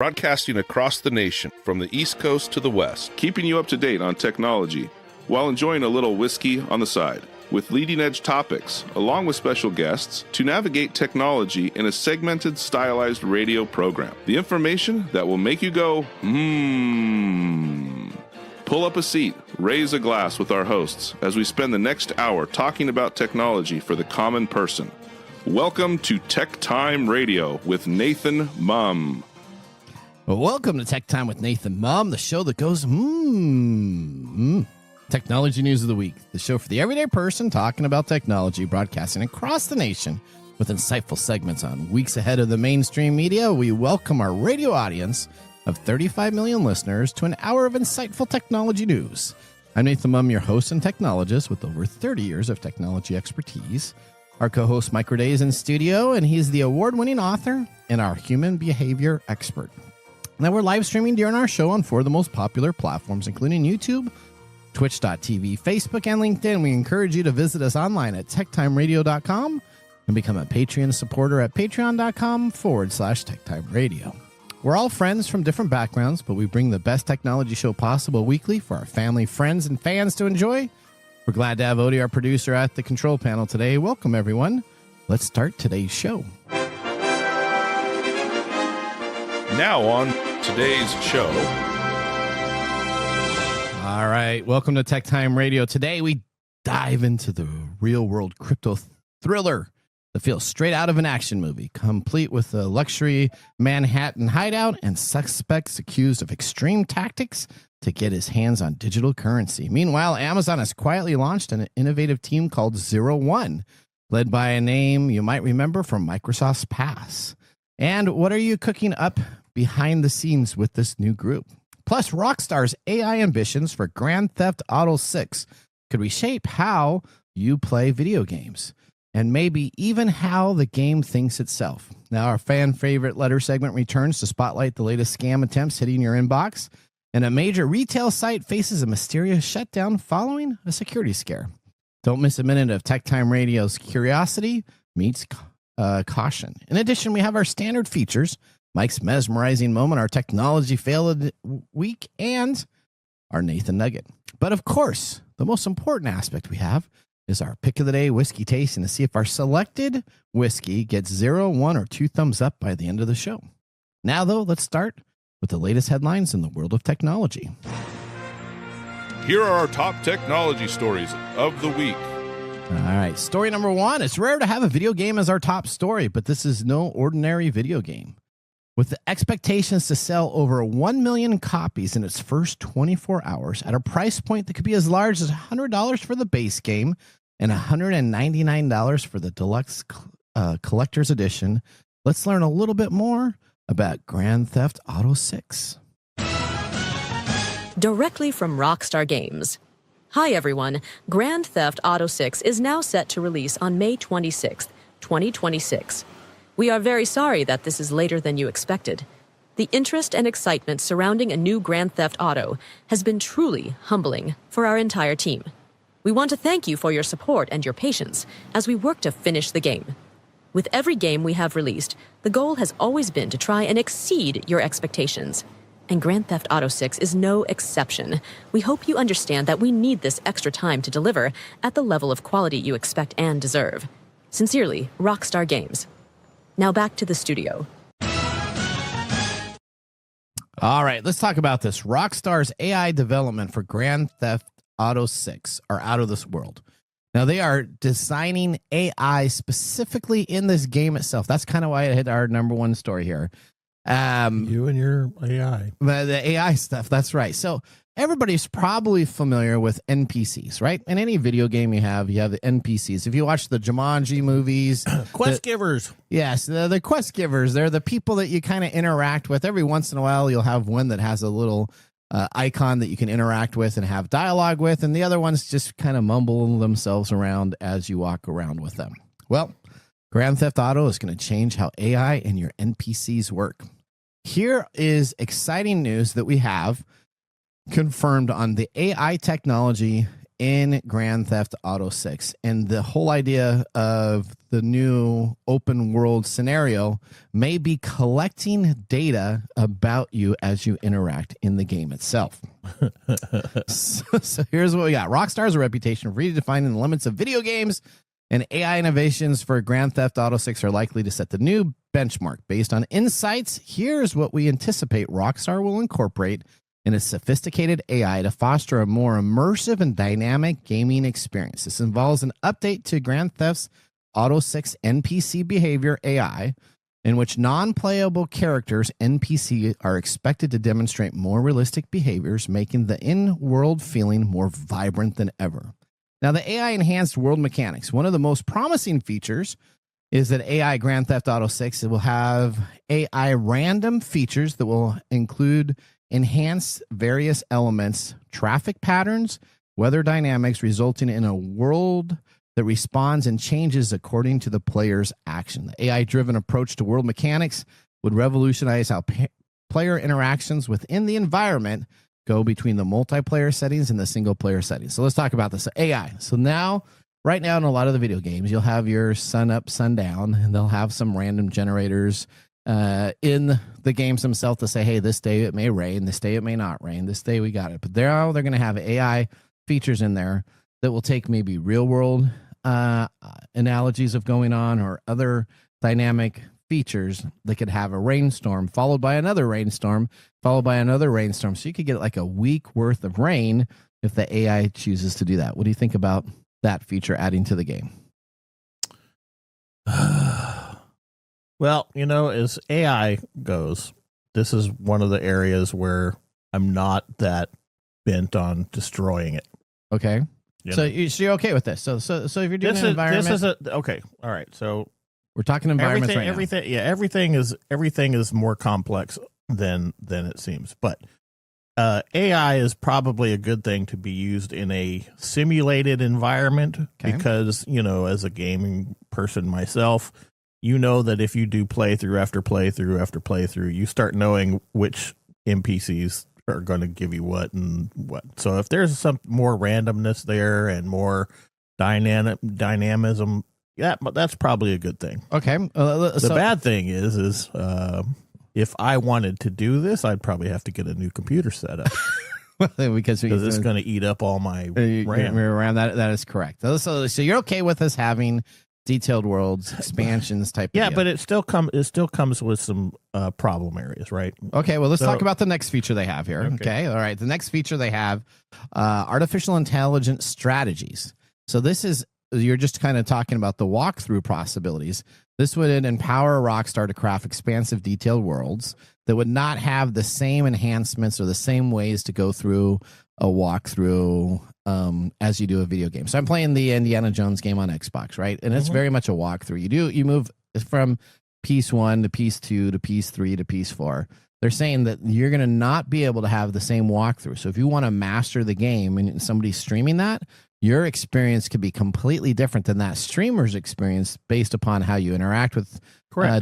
broadcasting across the nation from the East Coast to the West, keeping you up to date on technology while enjoying a little whiskey on the side, with leading-edge topics, along with special guests, to navigate technology in a segmented, stylized radio program. The information that will make you go, Pull up a seat, raise a glass with our hosts as we spend the next hour talking about technology for the common person. Welcome to TechTime Radio with Nathan Mumm. Well, welcome to Tech Time with Nathan Mumm, the show that goes, Technology News of the Week, the show for the everyday person talking about technology, broadcasting across the nation with insightful segments on weeks ahead of the mainstream media. We welcome our radio audience of 35 million listeners to an hour of insightful technology news. I'm Nathan Mumm, your host and technologist with over 30 years of technology expertise. Our co-host Mike Roday is in studio, and he's the award-winning author and our human behavior expert. Now, we're live streaming during our show on 4 of the most popular platforms, including YouTube, Twitch.tv, Facebook, and LinkedIn. We encourage you to visit us online at techtimeradio.com and become a Patreon supporter at patreon.com/techtimeradio. We're all friends from different backgrounds, but we bring the best technology show possible weekly for our family, friends, and fans to enjoy. We're glad to have Odie, our producer, at the control panel today. Welcome, everyone. Let's start today's show. Now on today's show. All right, welcome to Tech Time Radio. Today we dive into the real-world crypto thriller that feels straight out of an action movie, complete with a luxury Manhattan hideout and suspects accused of extreme tactics to get his hands on digital currency. Meanwhile, Amazon has quietly launched an innovative team called 01, led by a name you might remember from Microsoft's past. And what are you cooking up behind the scenes with this new group? Plus, Rockstar's AI ambitions for Grand Theft Auto 6 could reshape how you play video games, and maybe even how the game thinks itself. Now, our fan favorite letter segment returns to spotlight the latest scam attempts hitting your inbox, and a major retail site faces a mysterious shutdown following a security scare. Don't miss a minute of Tech Time Radio's curiosity meets caution. In addition, we have our standard features, Mike's mesmerizing moment, our technology fail of the week, and our Nathan Nugget. But of course, the most important aspect we have is our pick of the day whiskey tasting to see if our selected whiskey gets 0, 1, or 2 thumbs up by the end of the show. Now, though, let's start with the latest headlines in the world of technology. Here are our top technology stories of the week. All right, story number 1. It's rare to have a video game as our top story, but this is no ordinary video game. With the expectations to sell over 1 million copies in its first 24 hours at a price point that could be as large as $100 for the base game and $199 for the deluxe collector's edition, let's learn a little bit more about Grand Theft Auto 6. Directly from Rockstar Games. Hi, everyone. Grand Theft Auto 6 is now set to release on May 26th, 2026. We are very sorry that this is later than you expected. The interest and excitement surrounding a new Grand Theft Auto has been truly humbling for our entire team. We want to thank you for your support and your patience as we work to finish the game. With every game we have released, the goal has always been to try and exceed your expectations. And Grand Theft Auto 6 is no exception. We hope you understand that we need this extra time to deliver at the level of quality you expect and deserve. Sincerely, Rockstar Games. Now back to the studio. All right, let's talk about this. Rockstar's AI development for Grand Theft Auto 6 are out of this world. Now, they are designing AI specifically in this game itself. That's kind of why it hit our number 1 story here. You and your AI. The AI stuff, that's right. So everybody's probably familiar with NPCs, right? In any video game you have the NPCs. If you watch the Jumanji movies. Quest givers. Yes, the quest givers. They're the people that you kind of interact with. Every once in a while, you'll have one that has a little icon that you can interact with and have dialogue with, and the other ones just kind of mumble themselves around as you walk around with them. Well, Grand Theft Auto is going to change how AI and your NPCs work. Here is exciting news that we have confirmed on the AI technology in Grand Theft Auto 6. And the whole idea of the new open world scenario may be collecting data about you as you interact in the game itself. So here's what we got. Rockstar has a reputation for redefining the limits of video games, and AI innovations for Grand Theft Auto 6 are likely to set the new benchmark. Based on insights, here's what we anticipate Rockstar will incorporate in a sophisticated AI to foster a more immersive and dynamic gaming experience. This involves an update to Grand Theft Auto 6 NPC behavior AI, in which non-playable characters, NPC, are expected to demonstrate more realistic behaviors, making the in-world feeling more vibrant than ever. Now, the AI-enhanced world mechanics. One of the most promising features is that AI Grand Theft Auto 6 will have AI random features that will include enhanced various elements, traffic patterns, weather dynamics, resulting in a world that responds and changes according to the player's action. The AI-driven approach to world mechanics would revolutionize how player interactions within the environment go between the multiplayer settings and the single-player settings. So let's talk about this. AI. So now, right now in a lot of the video games, you'll have your sun up, sundown, and they'll have some random generators in the games themselves to say, hey, this day it may rain, this day it may not rain, this day we got it. But they're going to have AI features in there that will take maybe real world analogies of going on or other dynamic features that could have a rainstorm followed by another rainstorm followed by another rainstorm. So you could get like a week worth of rain if the AI chooses to do that. What do you think about that feature adding to the game? Well, as AI goes, this is one of the areas where I'm not that bent on destroying it. Okay. So you're okay with this. So if you're doing an environment, okay. All right. So we're talking environments right now. Yeah, everything is more complex than it seems. But AI is probably a good thing to be used in a simulated environment because, as a gaming person myself, that if you do playthrough after playthrough after playthrough, you start knowing which NPCs are going to give you what and what. So if there's some more randomness there and more dynamism, that's probably a good thing. Okay. The bad thing is if I wanted to do this, I'd probably have to get a new computer set up. because it's going to eat up all my RAM. That is correct. So you're okay with us having detailed worlds, expansions type of deal. But it still comes with some problem areas, right? Okay, well, let's talk about the next feature they have here. Okay. All right. The next feature they have, artificial intelligence strategies. So this is, you're just kind of talking about the walkthrough possibilities. This would empower Rockstar to craft expansive, detailed worlds that would not have the same enhancements or the same ways to go through a walkthrough as you do a video game. So I'm playing the Indiana Jones game on Xbox, right? And it's very much a walkthrough. You move from piece 1 to piece 2 to piece 3 to piece 4. They're saying that you're going to not be able to have the same walkthrough. So if you want to master the game and somebody's streaming that, your experience could be completely different than that streamer's experience based upon how you interact with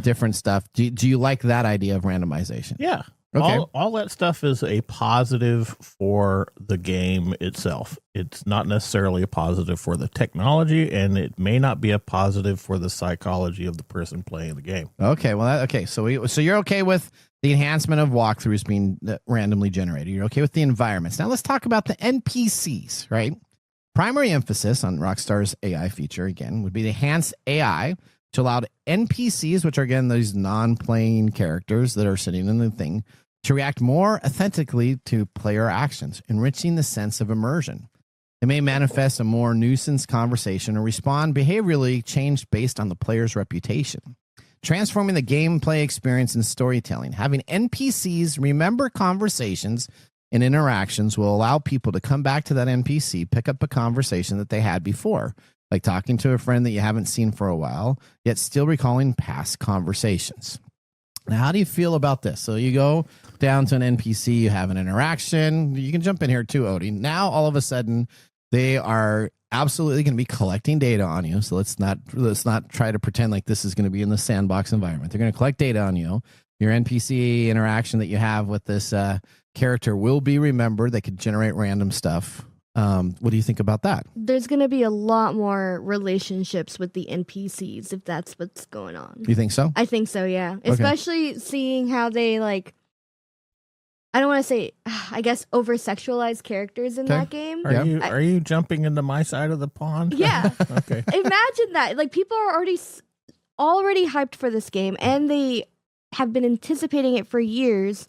different stuff. Do you like that idea of randomization? Yeah. Okay. All that stuff is a positive for the game itself. It's not necessarily a positive for the technology, and it may not be a positive for the psychology of the person playing the game. Okay, well, so you're okay with the enhancement of walkthroughs being randomly generated. You're okay with the environments. Now let's talk about the NPCs, right? Primary emphasis on Rockstar's AI feature, again, would be the enhanced AI to allow NPCs, which are, again, these non-playing characters that are sitting in the thing, to react more authentically to player actions, enriching the sense of immersion. It may manifest a more nuisance conversation or respond behaviorally changed based on the player's reputation. Transforming the gameplay experience and storytelling. Having NPCs remember conversations and interactions will allow people to come back to that NPC, pick up a conversation that they had before, like talking to a friend that you haven't seen for a while, yet still recalling past conversations. Now, how do you feel about this? So you go down to an NPC, you have an interaction. You can jump in here too, Odie. Now, all of a sudden, they are absolutely going to be collecting data on you. So let's not try to pretend like this is going to be in the sandbox environment. They're going to collect data on you. Your NPC interaction that you have with this character will be remembered. They could generate random stuff What do you think about that? There's going to be a lot more relationships with the NPCs if that's what's going on. You think so? I think so, yeah. Okay. Especially seeing how they, like, I don't want to say, I guess, over-sexualize characters in that game. Are you jumping into my side of the pond? Yeah. Okay. Imagine that. Like, people are already hyped for this game, and they have been anticipating it for years.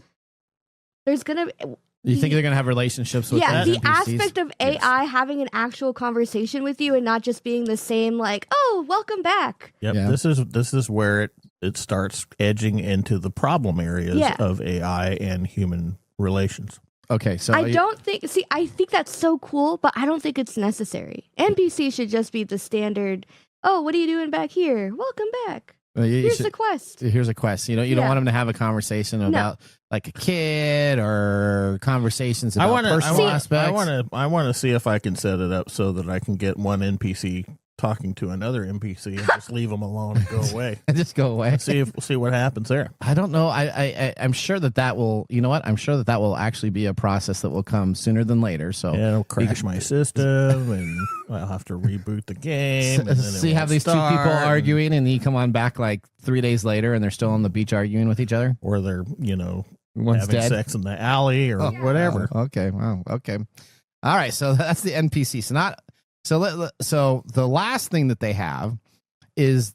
There's going to... You think they're going to have relationships with the NPCs? aspect of AI having an actual conversation with you and not just being the same, like, oh, welcome back. Yep. Yeah. This is where it starts edging into the problem areas of AI and human relations. Okay, so I think that's so cool, but I don't think it's necessary. NPC should just be the standard, oh, what are you doing back here? Welcome back. Here's the quest. Here's a quest. You don't want them to have a conversation about like a kid or conversations about personal aspects. I want to see if I can set it up so that I can get one NPC talking to another NPC and just leave them alone and go away. And just go away. See what happens there. I don't know. I'm sure that will. You know what? I'm sure that will actually be a process that will come sooner than later. So it'll crash my system, and I'll have to reboot the game. And then so you have these two people arguing, and you come on back like 3 days later, and they're still on the beach arguing with each other, or they're One's having dead. sex in the alley or whatever. Oh, okay. Wow. Okay. All right. So that's the NPC. So the last thing that they have is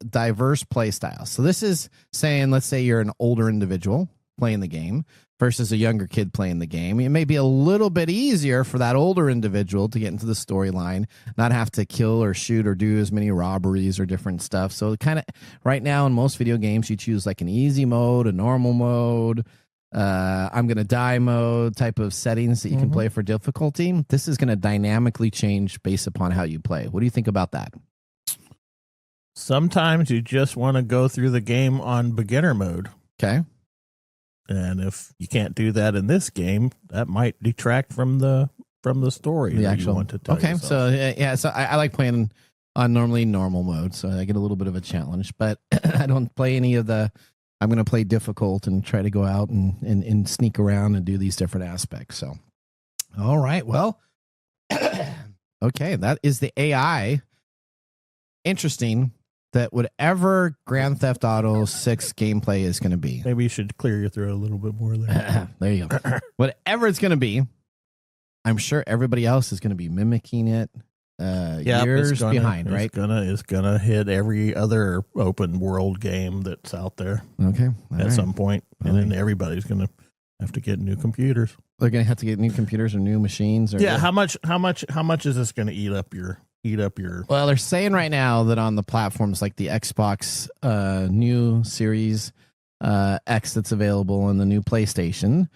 diverse play styles. So this is saying, let's say you're an older individual playing the game versus a younger kid playing the game. It may be a little bit easier for that older individual to get into the storyline, not have to kill or shoot or do as many robberies or different stuff. So kind of right now in most video games, you choose like an easy mode, a normal mode, I'm going to die mode type of settings that you can play for difficulty. This is going to dynamically change based upon how you play. What do you think about that? Sometimes you just want to go through the game on beginner mode. Okay. And if you can't do that in this game, that might detract from the story that you want to tell. Okay, yourself. so I like playing on normally normal mode, so I get a little bit of a challenge, but I don't play any of the. I'm going to play difficult and try to go out and sneak around and do these different aspects. So, all right, well, okay, that is the AI. Interesting that whatever Grand Theft Auto 6 gameplay is going to be. Maybe you should clear your throat a little bit more there. There you go. Whatever it's going to be, I'm sure everybody else is going to be mimicking it. Years behind, right? It's gonna hit every other open world game that's out there. Okay, at some point, and then everybody's gonna have to get new computers. They're gonna have to get new computers or new machines. Or how much is this gonna eat up your? Well, they're saying right now that on the platforms like the Xbox new Series X that's available and the new PlayStation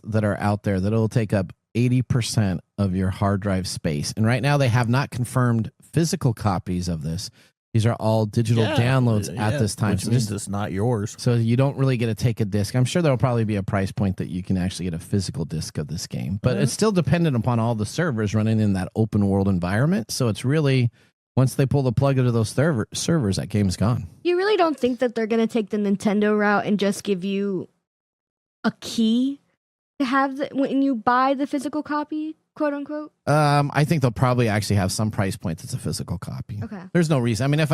that are out there, that it'll take up 80% of your hard drive space. And right now they have not confirmed physical copies of this. These are all digital downloads at this time. Which means it's not yours. So you don't really get to take a disc. I'm sure there'll probably be a price point that you can actually get a physical disc of this game. But it's still dependent upon all the servers running in that open world environment. So it's really, once they pull the plug into those servers, that game's gone. You really don't think that they're going to take the Nintendo route and just give you a key to have when you buy the physical copy, quote unquote? I think they'll probably actually have some price point that's a physical copy. Okay. There's no reason. I mean, if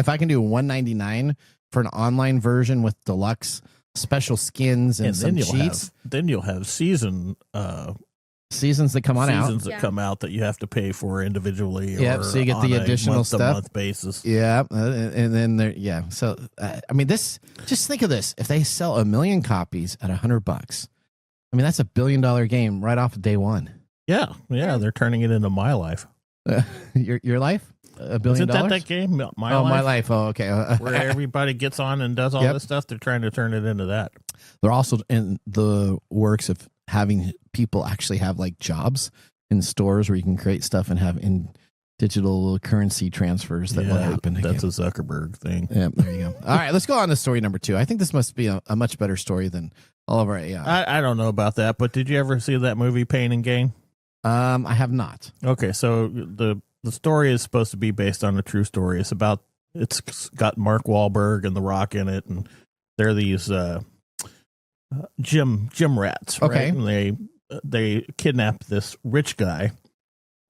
I can do $199 for an online version with deluxe special skins and some cheats, then you'll have seasons that come out that you have to pay for individually. Yeah, so you get the additional stuff month basis. Yeah, and then there. Yeah, so I mean, just think of this: if they sell 1 million copies at $100. I mean, that's $1 billion game right off of day one. Yeah, they're turning it into My Life. Your Life? $1 billion? Isn't that game? My Life? My Life. Oh, okay. Where everybody gets on and does all this stuff. They're trying to turn it into that. They're also in the works of having people actually have like jobs in stores where you can create stuff and have in digital currency transfers that will happen. That's a Zuckerberg thing. Yeah, there you go. All right, let's go on to story number 2. I think this must be a much better story than all of our AI. I don't know about that, but did you ever see that movie Pain and Gain? I have not. Okay, so the story is supposed to be based on a true story. It's got Mark Wahlberg and The Rock in it, and they're these gym rats, right? Okay. And they kidnap this rich guy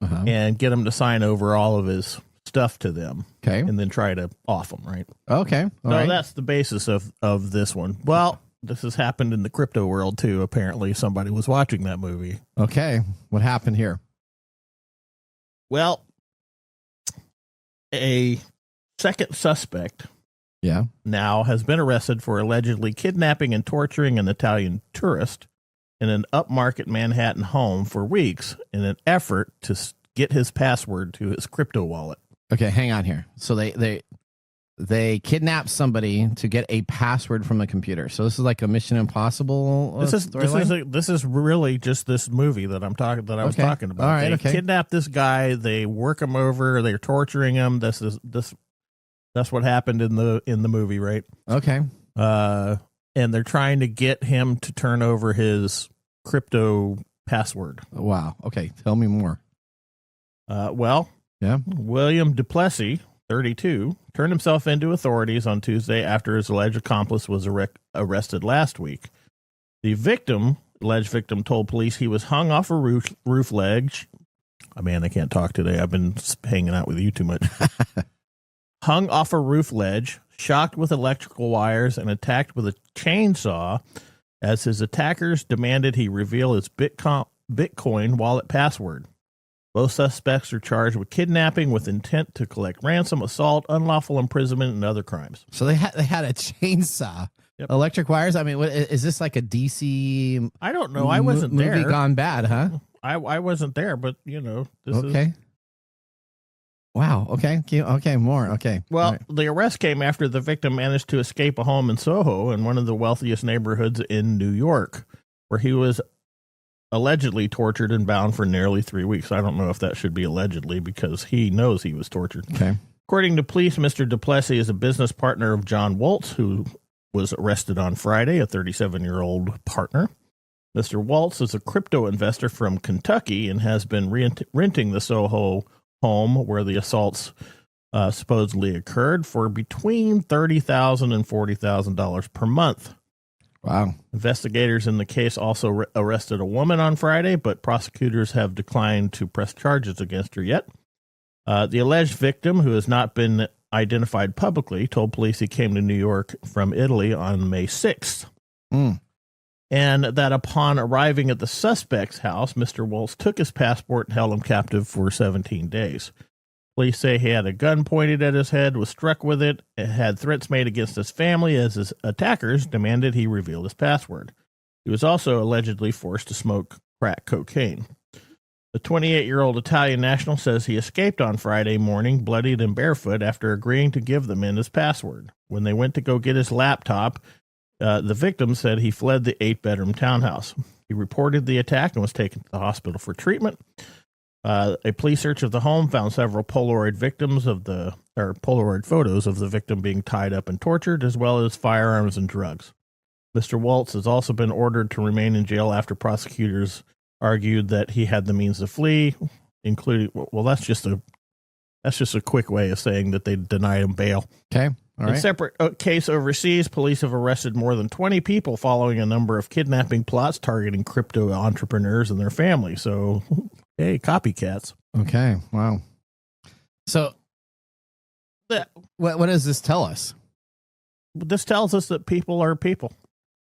and get him to sign over all of his stuff to them. Okay. And then try to off them, right? Okay. All right. That's the basis of this one. Well, this has happened in the crypto world too. Apparently somebody was watching that movie. Okay. What happened here? Well, a second suspect now has been arrested for allegedly kidnapping and torturing an Italian tourist in an upmarket Manhattan home for weeks in an effort to get his password to his crypto wallet. Okay, hang on here. So they kidnapped somebody to get a password from a computer. So this is like a Mission Impossible. This is really just this movie that I was talking about. All right, they kidnap this guy. They work him over. They're torturing him. That's what happened in the movie, right? Okay. And they're trying to get him to turn over his crypto password. Wow. Okay, tell me more. William Duplessis, 32, turned himself into authorities on Tuesday after his alleged accomplice was arrested last week. The alleged victim, told police he was hung off a roof ledge. Oh, man, I can't talk today. I've been hanging out with you too much. Hung off a roof ledge, shocked with electrical wires, and attacked with a chainsaw as his attackers demanded he reveal his Bitcoin wallet password. Both suspects are charged with kidnapping with intent to collect ransom, assault, unlawful imprisonment, and other crimes. So they had a chainsaw, electric wires. I mean, what is this, like a DC? I don't know. I wasn't there. Movie gone bad, huh? I wasn't there, but this is. Wow. Okay. Okay. More. Okay. Well, the arrest came after the victim managed to escape a home in Soho, in one of the wealthiest neighborhoods in New York, where he was allegedly tortured and bound for nearly 3 weeks. I don't know if that should be allegedly, because he knows he was tortured. Okay. According to police, Mr. Duplessis is a business partner of John Waltz, who was arrested on Friday, a 37-year-old partner. Mr. Waltz is a crypto investor from Kentucky and has been renting the Soho home where the assaults supposedly occurred for between $30,000 and $40,000 per month. Wow. Investigators in the case also arrested a woman on Friday, but prosecutors have declined to press charges against her yet. The alleged victim, who has not been identified publicly, told police he came to New York from Italy on May 6th. And that upon arriving at the suspect's house, Mr. Waltz took his passport and held him captive for 17 days. Police say he had a gun pointed at his head, was struck with it, and had threats made against his family as his attackers demanded he reveal his password. He was also allegedly forced to smoke crack cocaine. The 28-year-old Italian national says he escaped on Friday morning, bloodied and barefoot, after agreeing to give the men his password. When they went to go get his laptop, the victim said he fled the 8-bedroom townhouse. He reported the attack and was taken to the hospital for treatment. A police search of the home found several Polaroid photos of the victim being tied up and tortured, as well as firearms and drugs. Mr. Waltz has also been ordered to remain in jail after prosecutors argued that he had the means to flee, including, that's just a quick way of saying that they denied him bail. Okay. All right. In a separate case overseas, police have arrested more than 20 people following a number of kidnapping plots targeting crypto entrepreneurs and their families. So, hey, copycats. Okay. Wow. So, what does this tell us? This tells us that people are people.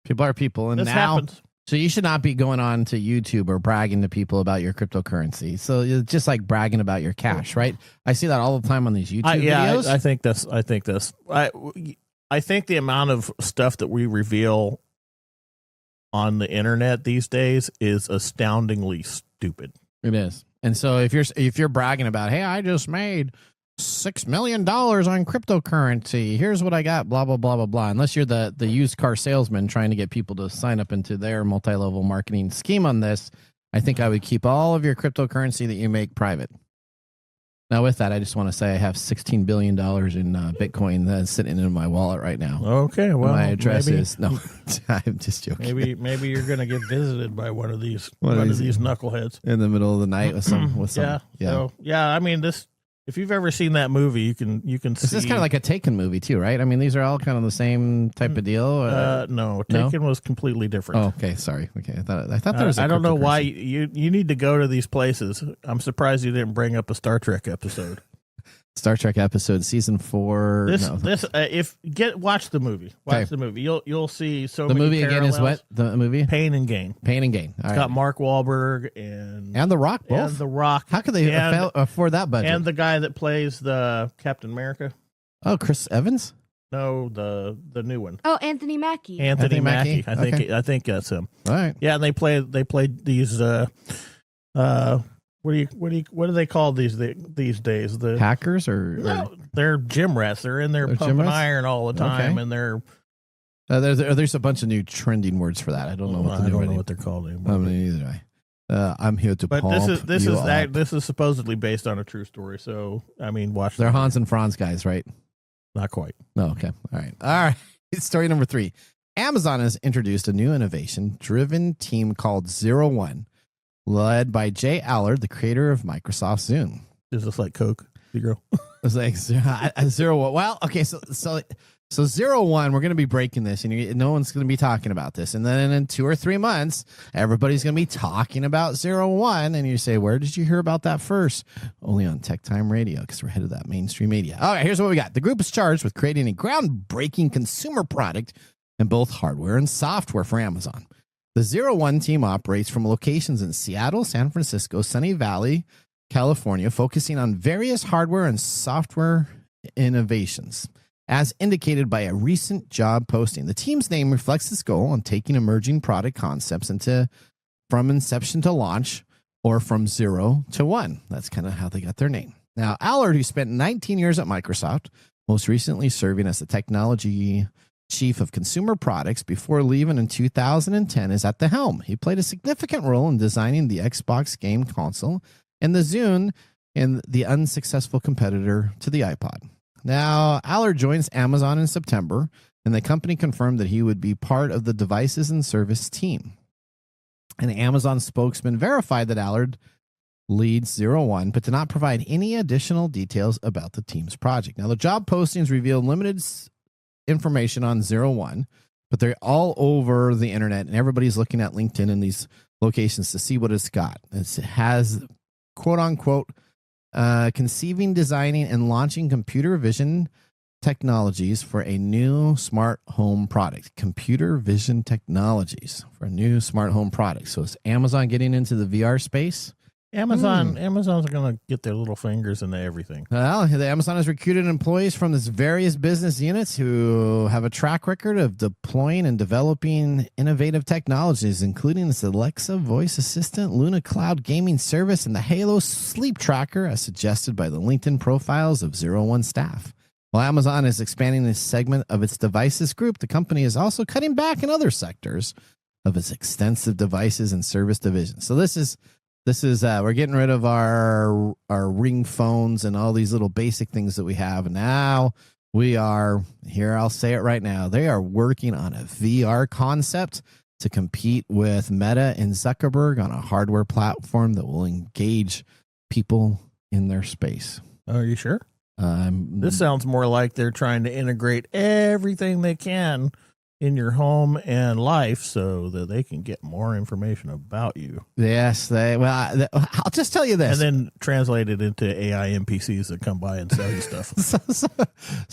People are people. And this now happens. So you should not be going on to YouTube or bragging to people about your cryptocurrency. So it's just like bragging about your cash, right? I see that all the time on these YouTube videos. I think the amount of stuff that we reveal on the internet these days is astoundingly stupid. It is. And so if you're bragging about, hey, I just made $6 million on cryptocurrency, here's what I got, blah, blah, blah, blah, blah. Unless you're the used car salesman trying to get people to sign up into their multi-level marketing scheme on this, I think I would keep all of your cryptocurrency that you make private. Now, with that, I just want to say I have $16 billion in Bitcoin that's sitting in my wallet right now. Okay, well, my address is no. I'm just joking. Maybe you're going to get visited by one of these knuckleheads in the middle of the night with some. Yeah. I mean, this If you've ever seen that movie, you can see. This is kind of like a Taken movie too, right? I mean, these are all kind of the same type of deal. No, Taken was completely different. Oh, okay, sorry. Okay, I thought there was. I don't know why you need to go to these places. I'm surprised you didn't bring up a Star Trek episode. Star Trek episode season 4. Watch the movie. Watch the movie. You'll see so the many movie parallels. again is what? The movie Pain and Gain. Pain and Gain. It's got Mark Wahlberg and The Rock both. And The Rock. How could they afford that budget? And the guy that plays the Captain America. Oh, Chris Evans. No, the new one. Oh, Anthony Mackie. Anthony Mackie. I think that's him. All right. Yeah, and they played these. What do they call these days? The hackers or they're gym rats. They're in there pumping iron all the time, and they're there's a bunch of new trending words for that. I don't know what they're called anymore. Neither I'm here to. But this is supposedly based on a true story. So I mean, watch. They're Hans and Franz guys, right? Not quite. No. Okay. All right. Story number 3. Amazon has introduced a new innovation-driven team called 01. Led by Jay Allard, the creator of Microsoft Zoom. Is this like Coke, Zero? It's like 01. Well, okay, so 01, we're going to be breaking this, and no one's going to be talking about this. And then in 2 or 3 months, everybody's going to be talking about 01. And you say, where did you hear about that first? Only on TechTime Radio, because we're headed to that mainstream media. All right, here's what we got. The group is charged with creating a groundbreaking consumer product in both hardware and software for Amazon. The 01 team operates from locations in Seattle, San Francisco, Sunny Valley, California, focusing on various hardware and software innovations. As indicated by a recent job posting, the team's name reflects this goal on taking emerging product concepts from inception to launch, or from 0 to 1. That's kind of how they got their name. Now, Allard, who spent 19 years at Microsoft, most recently serving as the technology chief of consumer products before leaving in 2010, is at the helm. He played a significant role in designing the Xbox game console and the Zune, and the unsuccessful competitor to the iPod. Now, Allard joins Amazon in September, and the company confirmed that he would be part of the devices and service team. An Amazon spokesman verified that Allard leads 01, but did not provide any additional details about the team's project. Now, the job postings revealed limited information on 01, but they're all over the internet, and everybody's looking at LinkedIn and these locations to see what it's got. It has, quote unquote, conceiving, designing, and launching computer vision technologies for a new smart home product. Computer vision technologies for a new smart home product. So is Amazon getting into the VR space? Amazon's going to get their little fingers into everything. Well, the Amazon has recruited employees from its various business units who have a track record of deploying and developing innovative technologies, including its Alexa voice assistant, Luna Cloud gaming service, and the Halo sleep tracker, as suggested by the LinkedIn profiles of 01 staff. While Amazon is expanding this segment of its devices group, the company is also cutting back in other sectors of its extensive devices and service division. So this is we're getting rid of our Ring phones and all these little basic things that we have. And now we are here. I'll say it right now. They are working on a VR concept to compete with Meta and Zuckerberg on a hardware platform that will engage people in their space. Are you sure? This sounds more like they're trying to integrate everything they can in your home and life so that they can get more information about you. Yes. I'll just tell you this. And then translate it into AI NPCs that come by and sell you stuff.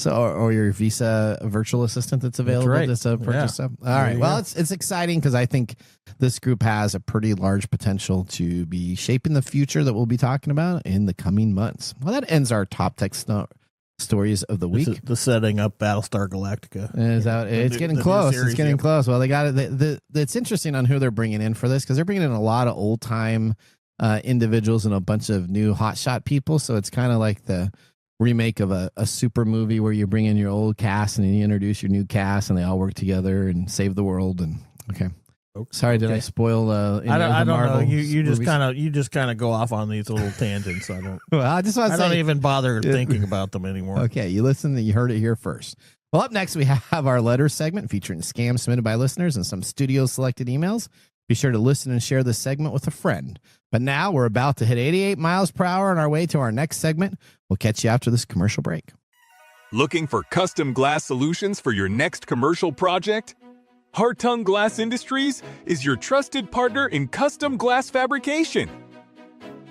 or your Visa virtual assistant that's available to purchase stuff. All right. Well, it's exciting because I think this group has a pretty large potential to be shaping the future that we'll be talking about in the coming months. Well, that ends our top tech stories of the week. The setting up Battlestar Galactica. It's getting close. It's getting close. Well, they got it. It's interesting on who they're bringing in for this, because they're bringing in a lot of old time individuals and a bunch of new hotshot people. So it's kind of like the remake of a super movie where you bring in your old cast and then you introduce your new cast and they all work together and save the world. And sorry, did I spoil? I don't know. You just kind of go off on these little tangents. I don't. Well, I don't even bother thinking about them anymore. Okay, you heard it here first. Well, up next we have our letter segment featuring scams submitted by listeners and some studio selected emails. Be sure to listen and share this segment with a friend. But now we're about to hit 88 miles per hour on our way to our next segment. We'll catch you after this commercial break. Looking for custom glass solutions for your next commercial project? Hartung Glass Industries is your trusted partner in custom glass fabrication.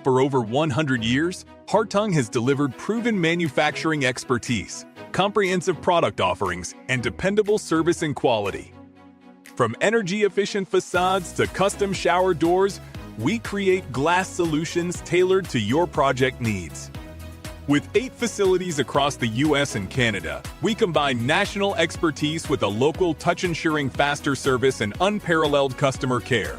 For over 100 years, Hartung has delivered proven manufacturing expertise, comprehensive product offerings, and dependable service and quality. From energy-efficient facades to custom shower doors, we create glass solutions tailored to your project needs. With 8 facilities across the U.S. and Canada, we combine national expertise with a local touch-ensuring faster service and unparalleled customer care.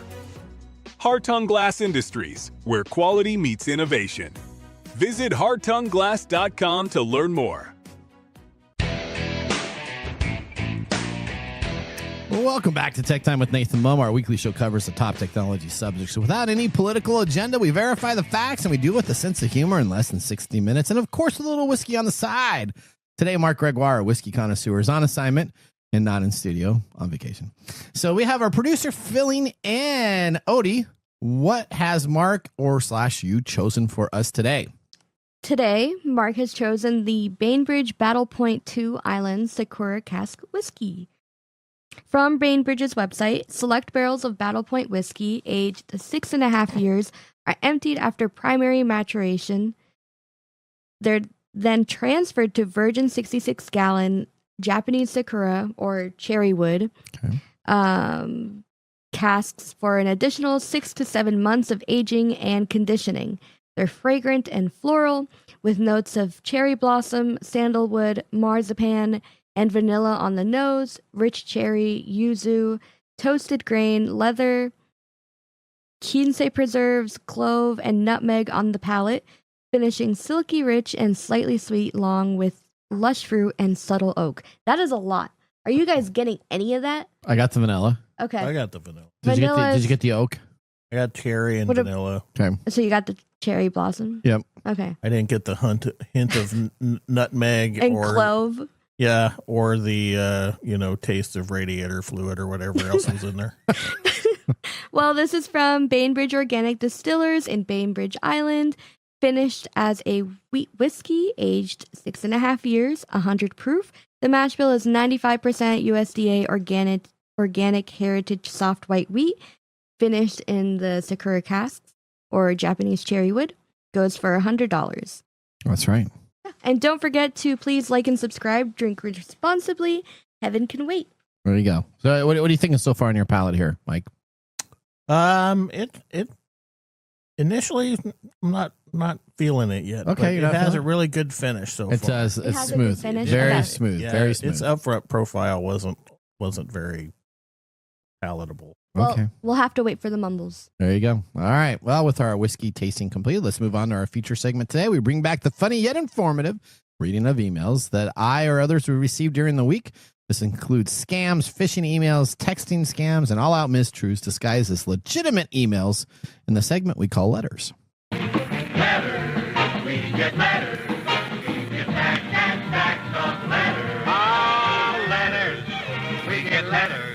Hartung Glass Industries, where quality meets innovation. Visit hartungglass.com to learn more. Well, welcome back to Tech Time with Nathan Mumm. Our weekly show covers the top technology subjects. So without any political agenda, we verify the facts, and we do it with a sense of humor in less than 60 minutes. And, of course, with a little whiskey on the side. Today, Mark Gregoire, a whiskey connoisseur, is on assignment and not in studio, on vacation. So we have our producer filling in. Odie, what has Mark / you chosen for us today? Today, Mark has chosen the Bainbridge Battle Point 2 Island Sakura Cask Whiskey. From Bainbridge's website, select barrels of Battle Point whiskey aged 6.5 years are emptied after primary maturation. They're then transferred to virgin 66-gallon Japanese Sakura or cherry wood casks for an additional 6 to 7 months of aging and conditioning. They're fragrant and floral, with notes of cherry blossom, sandalwood, marzipan, and vanilla on the nose, rich cherry, yuzu, toasted grain, leather, quince preserves, clove, and nutmeg on the palate, finishing silky rich and slightly sweet, along with lush fruit and subtle oak. That is a lot. Are you guys getting any of that? I got the vanilla. Okay. I got the vanilla. Did you get the oak? I got cherry and vanilla. Okay. So you got the cherry blossom? Yep. Okay. I didn't get the hint of nutmeg and or clove. Yeah, or the taste of radiator fluid or whatever else was in there. Well, this is from Bainbridge Organic Distillers in Bainbridge Island, finished as a wheat whiskey, aged 6.5 years, 100 proof. The mash bill is 95% USDA organic heritage soft white wheat, finished in the Sakura casks or Japanese cherry wood. Goes for $100. That's right. And don't forget to please like and subscribe. Drink responsibly. Heaven can wait. There you go. So, what are you thinking so far on your palate here, Mike? It initially I'm not feeling it yet. Okay, it has a really good finish so far. It does. It's has a smooth. good finish? Very Okay. smooth. Yeah, very smooth. its upfront profile wasn't very palatable. Well, Okay. we'll have to wait for the mumbles. There you go. All right. Well, with our whiskey tasting complete, let's move on to our feature segment today. We bring back the funny yet informative reading of emails that I or others will receive during the week. This includes scams, phishing emails, texting scams, and all-out mistruths disguised as legitimate emails in the segment we call Letters. Letters, we get letters. We get back and back of letters. Ah, letters, we get letters.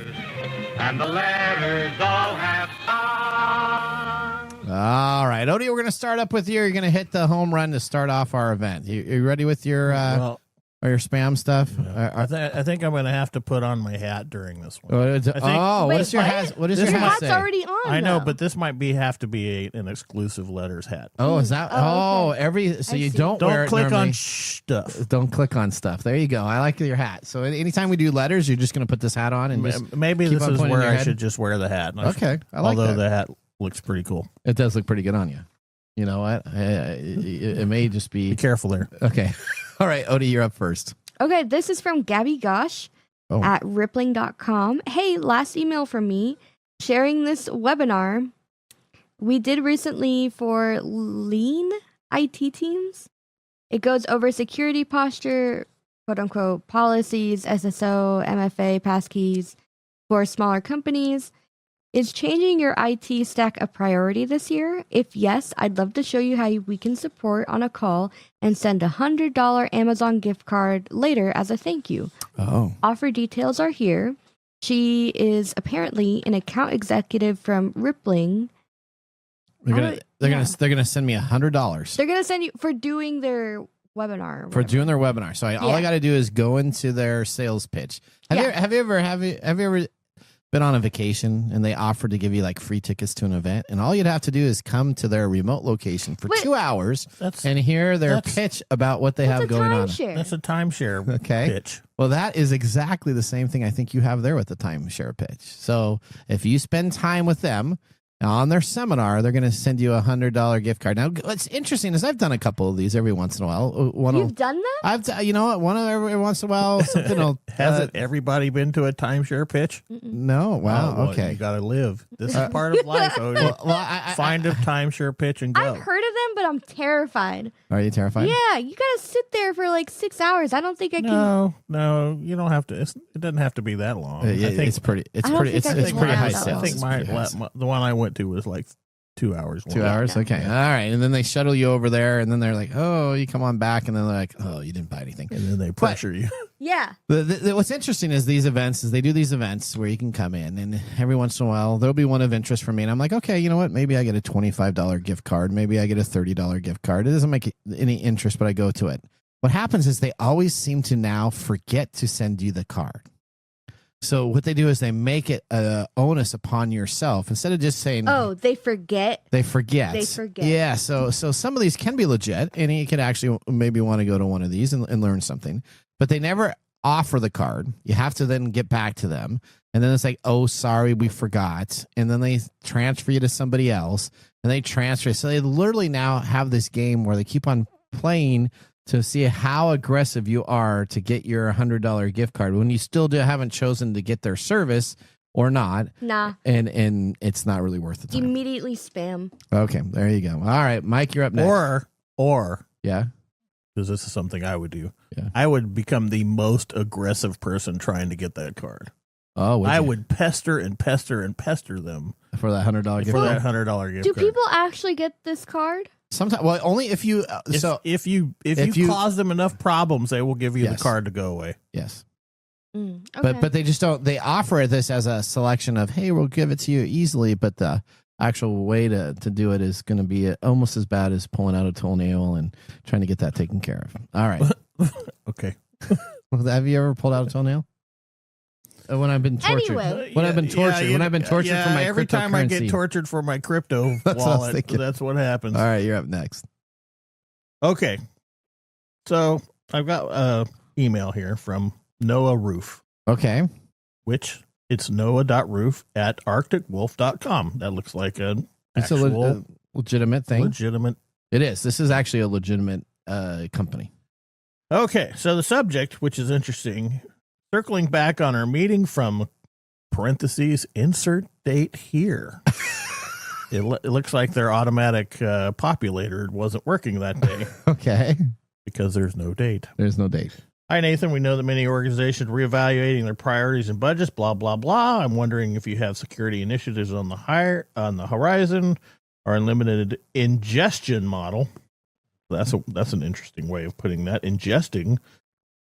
And the letters all have songs. All right, Odie, we're going to start up with you. You're going to hit the home run to start off our event. You ready with your your spam stuff? I think I'm going to have to put on my hat during this one. What is your hat? What does your hat hat's say? already on. I know, though. but this might have to be an exclusive Letters hat. Oh, is that? Oh, okay. So I you see. don't wear it click normally. on stuff. Don't click on stuff. There you go. I like your hat. So anytime we do letters, you're just going to put this hat on and just Maybe keep this on is pointing where your I head? should just wear the hat. Okay, I like although that. the hat looks pretty cool. It does look pretty good on you. You know what? It may just Be be careful there. okay. All right, Odie, you're up first. Okay, this is from Gabby Gosh at rippling.com. Hey, last email from me sharing this webinar we did recently for lean IT teams. It goes over security posture, quote unquote, policies, SSO, MFA, passkeys for smaller companies. Is changing your IT stack a priority this year? If yes, I'd love to show you how we can support on a call and send a $100 Amazon gift card later as a thank you. Oh. Offer details are here. She is apparently an account executive from Rippling. They're gonna send me $100 They're gonna send you for doing their webinar. Or for whatever. doing their webinar. So all I got to do is go into their sales pitch. Have you ever been on a vacation and they offered to give you like free tickets to an event, and all you'd have to do is come to their remote location for 2 hours and hear their pitch about what they have going on. That's a timeshare pitch. Well, that is exactly the same thing I think you have there with the timeshare pitch. So if you spend time with them on their seminar, they're going to send you $100 gift card. Now, what's interesting is I've done a couple of these every once in a while. You've done that? You know what? One of every once in a while, something will. Hasn't everybody been to a timeshare pitch? No. Wow. Well, okay. You got to live. This is part of life. Find a timeshare pitch and go. I've heard of them, but I'm terrified. Are you terrified? Yeah, you got to sit there for like 6 hours. I don't think I can. No, you don't have to. It doesn't have to be that long. It's pretty high sales. I think the one I went to was like 2 hours. 2 hours? Okay. All right. And then they shuttle you over there, and then they're like, oh, you come on back. And then they're like, oh, you didn't buy anything. And then they pressure you. Yeah. What's interesting is they do these events where you can come in, and every once in a while, there'll be one of interest for me. And I'm like, okay, you know what? Maybe I get a $25 gift card. Maybe I get a $30 gift card. It doesn't make any interest, but I go to it. What happens is they always seem to now forget to send you the card. So what they do is they make it an onus upon yourself instead of just saying, "Oh, they forget." They forget. Yeah. So some of these can be legit, and you could actually maybe want to go to one of these and learn something. But they never offer the card. You have to then get back to them, and then it's like, "Oh, sorry, we forgot," and then they transfer you to somebody else, and they transfer. So they literally now have this game where they keep on playing to see how aggressive you are to get your $100 gift card when you still haven't chosen to get their service or not. Nah. And it's not really worth the time. Immediately spam. Okay, there you go. All right, Mike, you're up next. Or yeah, because this is something I would do. Yeah. I would become the most aggressive person trying to get that card. Oh, I would pester and pester and pester them for that $100 gift for card. that $100 gift Do card. people actually get this card? Sometimes, well, only if you. If you cause them enough problems, they will give you the card to go away. Yes. Okay. But they just don't. They offer this as a selection of, hey, we'll give it to you easily, but the actual way to do it is going to be almost as bad as pulling out a toenail and trying to get that taken care of. All right. Okay. Have you ever pulled out a toenail? When I've been tortured. Anyway. When I've been tortured. When I've been tortured for my every time I get tortured for my crypto wallet, that's what happens. All right, you're up next. Okay. So I've got an email here from Noah Roof. Okay. Which it's noah.roof@arcticwolf.com. That looks like an It's a legitimate thing. Legitimate. It is. This is actually a legitimate company. Okay. So the subject, which is interesting, circling back on our meeting from parentheses, insert date here. It looks like their automatic populator wasn't working that day. Okay. Because there's no date. There's no date. Hi, Nathan. We know that many organizations are reevaluating their priorities and budgets, blah, blah, blah. I'm wondering if you have security initiatives on the horizon or unlimited ingestion model. That's an interesting way of putting that. Ingesting.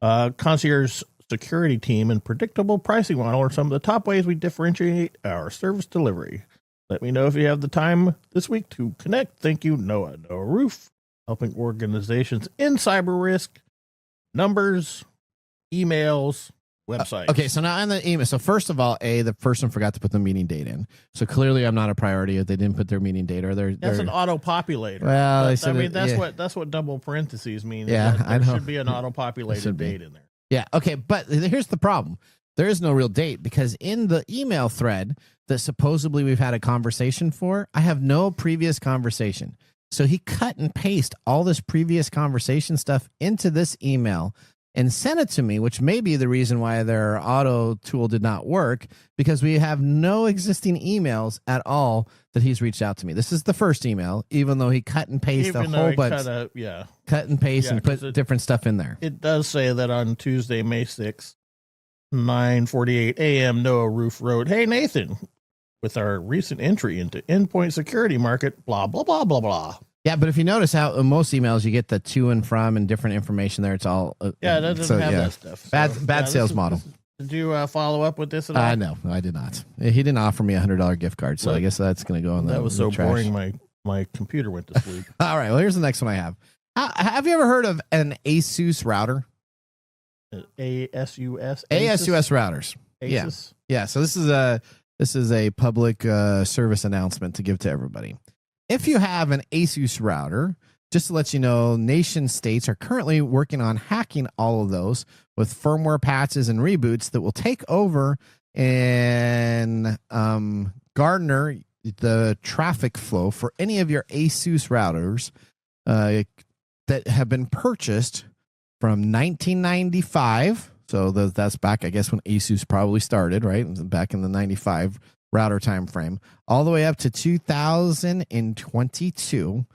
Concierge security team and predictable pricing model are some of the top ways we differentiate our service delivery. Let me know if you have the time this week to connect. Thank you, Noah Roof, helping organizations in cyber risk, numbers, emails, websites. Okay, so now in the email. So first of all, the person forgot to put the meeting date in. So clearly, I'm not a priority if they didn't put their meeting date. Or that's an auto populator. Well, that's what double parentheses means. Yeah, there should be an auto populated date in there. Yeah. Okay, but here's the problem. There is no real date because in the email thread that supposedly we've had a conversation for, I have no previous conversation. So he cut and pasted all this previous conversation stuff into this email and sent it to me, which may be the reason why their auto tool did not work, because we have no existing emails at all that he's reached out to me. This is the first email, even though he cut and pasted a whole bunch. Cut and paste and put different stuff in there. It does say that on Tuesday, May 6th, 9:48 a.m., Noah Roof wrote, "Hey, Nathan, with our recent entry into endpoint security market, blah, blah, blah, blah, blah." Yeah, but if you notice how in most emails you get the to and from and different information there, it's all it doesn't have that stuff. Bad sales model. Did you follow up with this at all? No, I did not. He didn't offer me $100 gift card, so I guess that's going to go in the That was so trash. boring. My computer went to sleep. All right. Well, here's the next one I have. Have you ever heard of an ASUS router? ASUS routers. ASUS? Yeah. So this is a public service announcement to give to everybody. If you have an ASUS router, just to let you know, nation states are currently working on hacking all of those with firmware patches and reboots that will take over and garner the traffic flow for any of your ASUS routers that have been purchased from 1995. So that's back, I guess, when ASUS probably started, right? Back in the 95 router time frame, all the way up to 2022.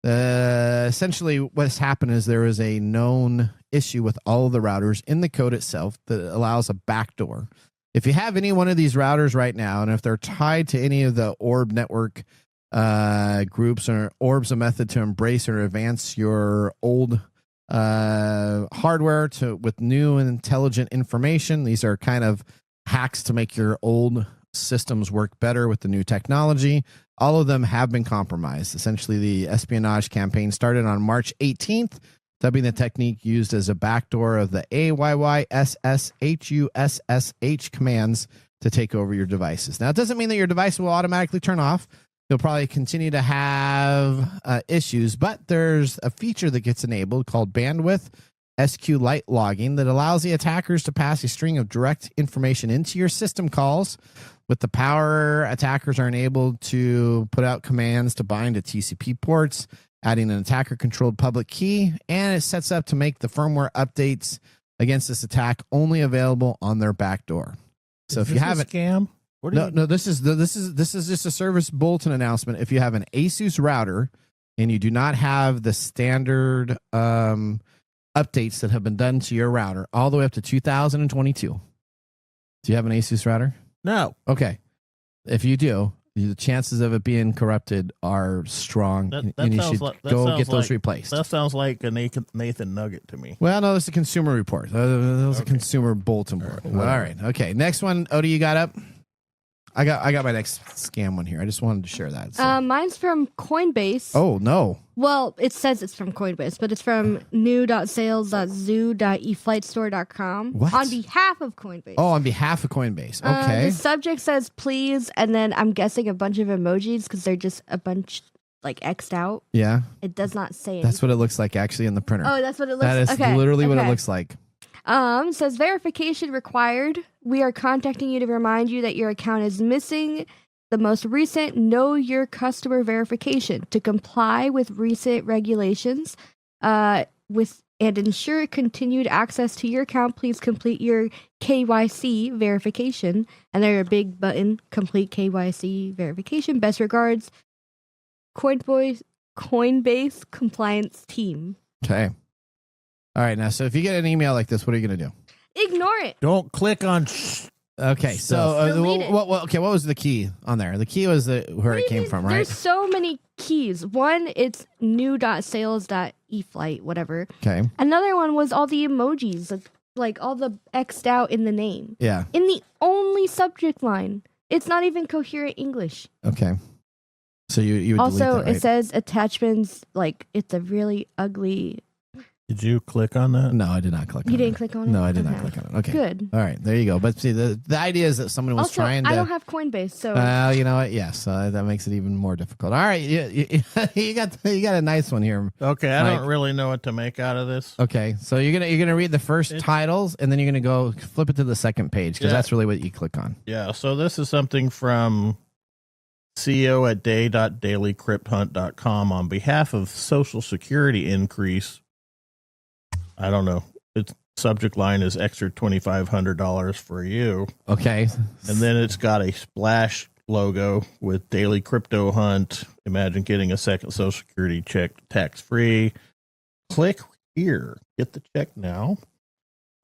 Essentially, what's happened is there is a known issue with all of the routers in the code itself that allows a backdoor. If you have any one of these routers right now, and if they're tied to any of the Orb network groups, or Orb's a method to embrace or advance your old hardware with new and intelligent information. These are kind of hacks to make your old systems work better with the new technology. All of them have been compromised. Essentially, the espionage campaign started on March 18th, dubbing the technique used as a backdoor of the AYYSSHUSSH commands to take over your devices. Now, it doesn't mean that your device will automatically turn off. You'll probably continue to have issues, but there's a feature that gets enabled called bandwidth SQLite logging that allows the attackers to pass a string of direct information into your system calls. With the power, attackers are enabled to put out commands to bind to TCP ports, adding an attacker-controlled public key, and it sets up to make the firmware updates against this attack only available on their backdoor. So if you have a scam, this is just a service bulletin announcement. If you have an ASUS router and you do not have the standard updates that have been done to your router all the way up to 2022, do you have an ASUS router? No. Okay. If you do, the chances of it being corrupted are strong, and you should go get those replaced. That sounds like a Nathan Nugget to me. Well, no, this is a consumer report. That was a consumer bulletin board. All right. Okay. Next one, Odie, you got up? I got my next scam one here. I just wanted to share that. So. Mine's from Coinbase. Oh, no. Well, it says it's from Coinbase, but it's from new.sales.zoo.eflightstore.com on behalf of Coinbase. Oh, on behalf of Coinbase. Okay. The subject says please, and then I'm guessing a bunch of emojis because they're just a bunch like X'd out. Yeah. It does not say anything. That's what it looks like actually in the printer. Oh, that's what it looks like. That is literally what it looks like. Says verification required. We are contacting you to remind you that your account is missing the most recent Know Your Customer verification. To comply with recent regulations and ensure continued access to your account, please complete your KYC verification. And there's a big button, complete KYC verification. Best regards, Coinbase compliance team. Okay. All right. Now, so if you get an email like this, what are you going to do? Ignore it. Don't click on. Okay. So, what was the key on there? The key was where it came from, right? There's so many keys. One, it's new.sales.eflight, whatever. Okay. Another one was all the emojis, like all the X'd out in the name. Yeah. In the only subject line. It's not even coherent English. Okay. So you would also, delete that, right? It says attachments, like it's a really ugly. Did you click on that? No, I did not click on it. You didn't click on it? No, I did not click on it. Okay. Good. All right. There you go. But see, the idea is that someone was also, trying to. I don't have Coinbase, so. Well, you know what? Yes. That makes it even more difficult. All right. You got a nice one here. Okay. I don't really know what to make out of this. Okay. So you're gonna read the first titles, and then you're gonna go flip it to the second page because that's really what you click on. Yeah. So this is something from CEO at day.dailycrypthunt.com on behalf of Social Security increase. I don't know. Its subject line is extra $2,500 for you. Okay. And then it's got a splash logo with Daily Crypto Hunt. Imagine getting a second Social Security check tax-free. Click here. Get the check now.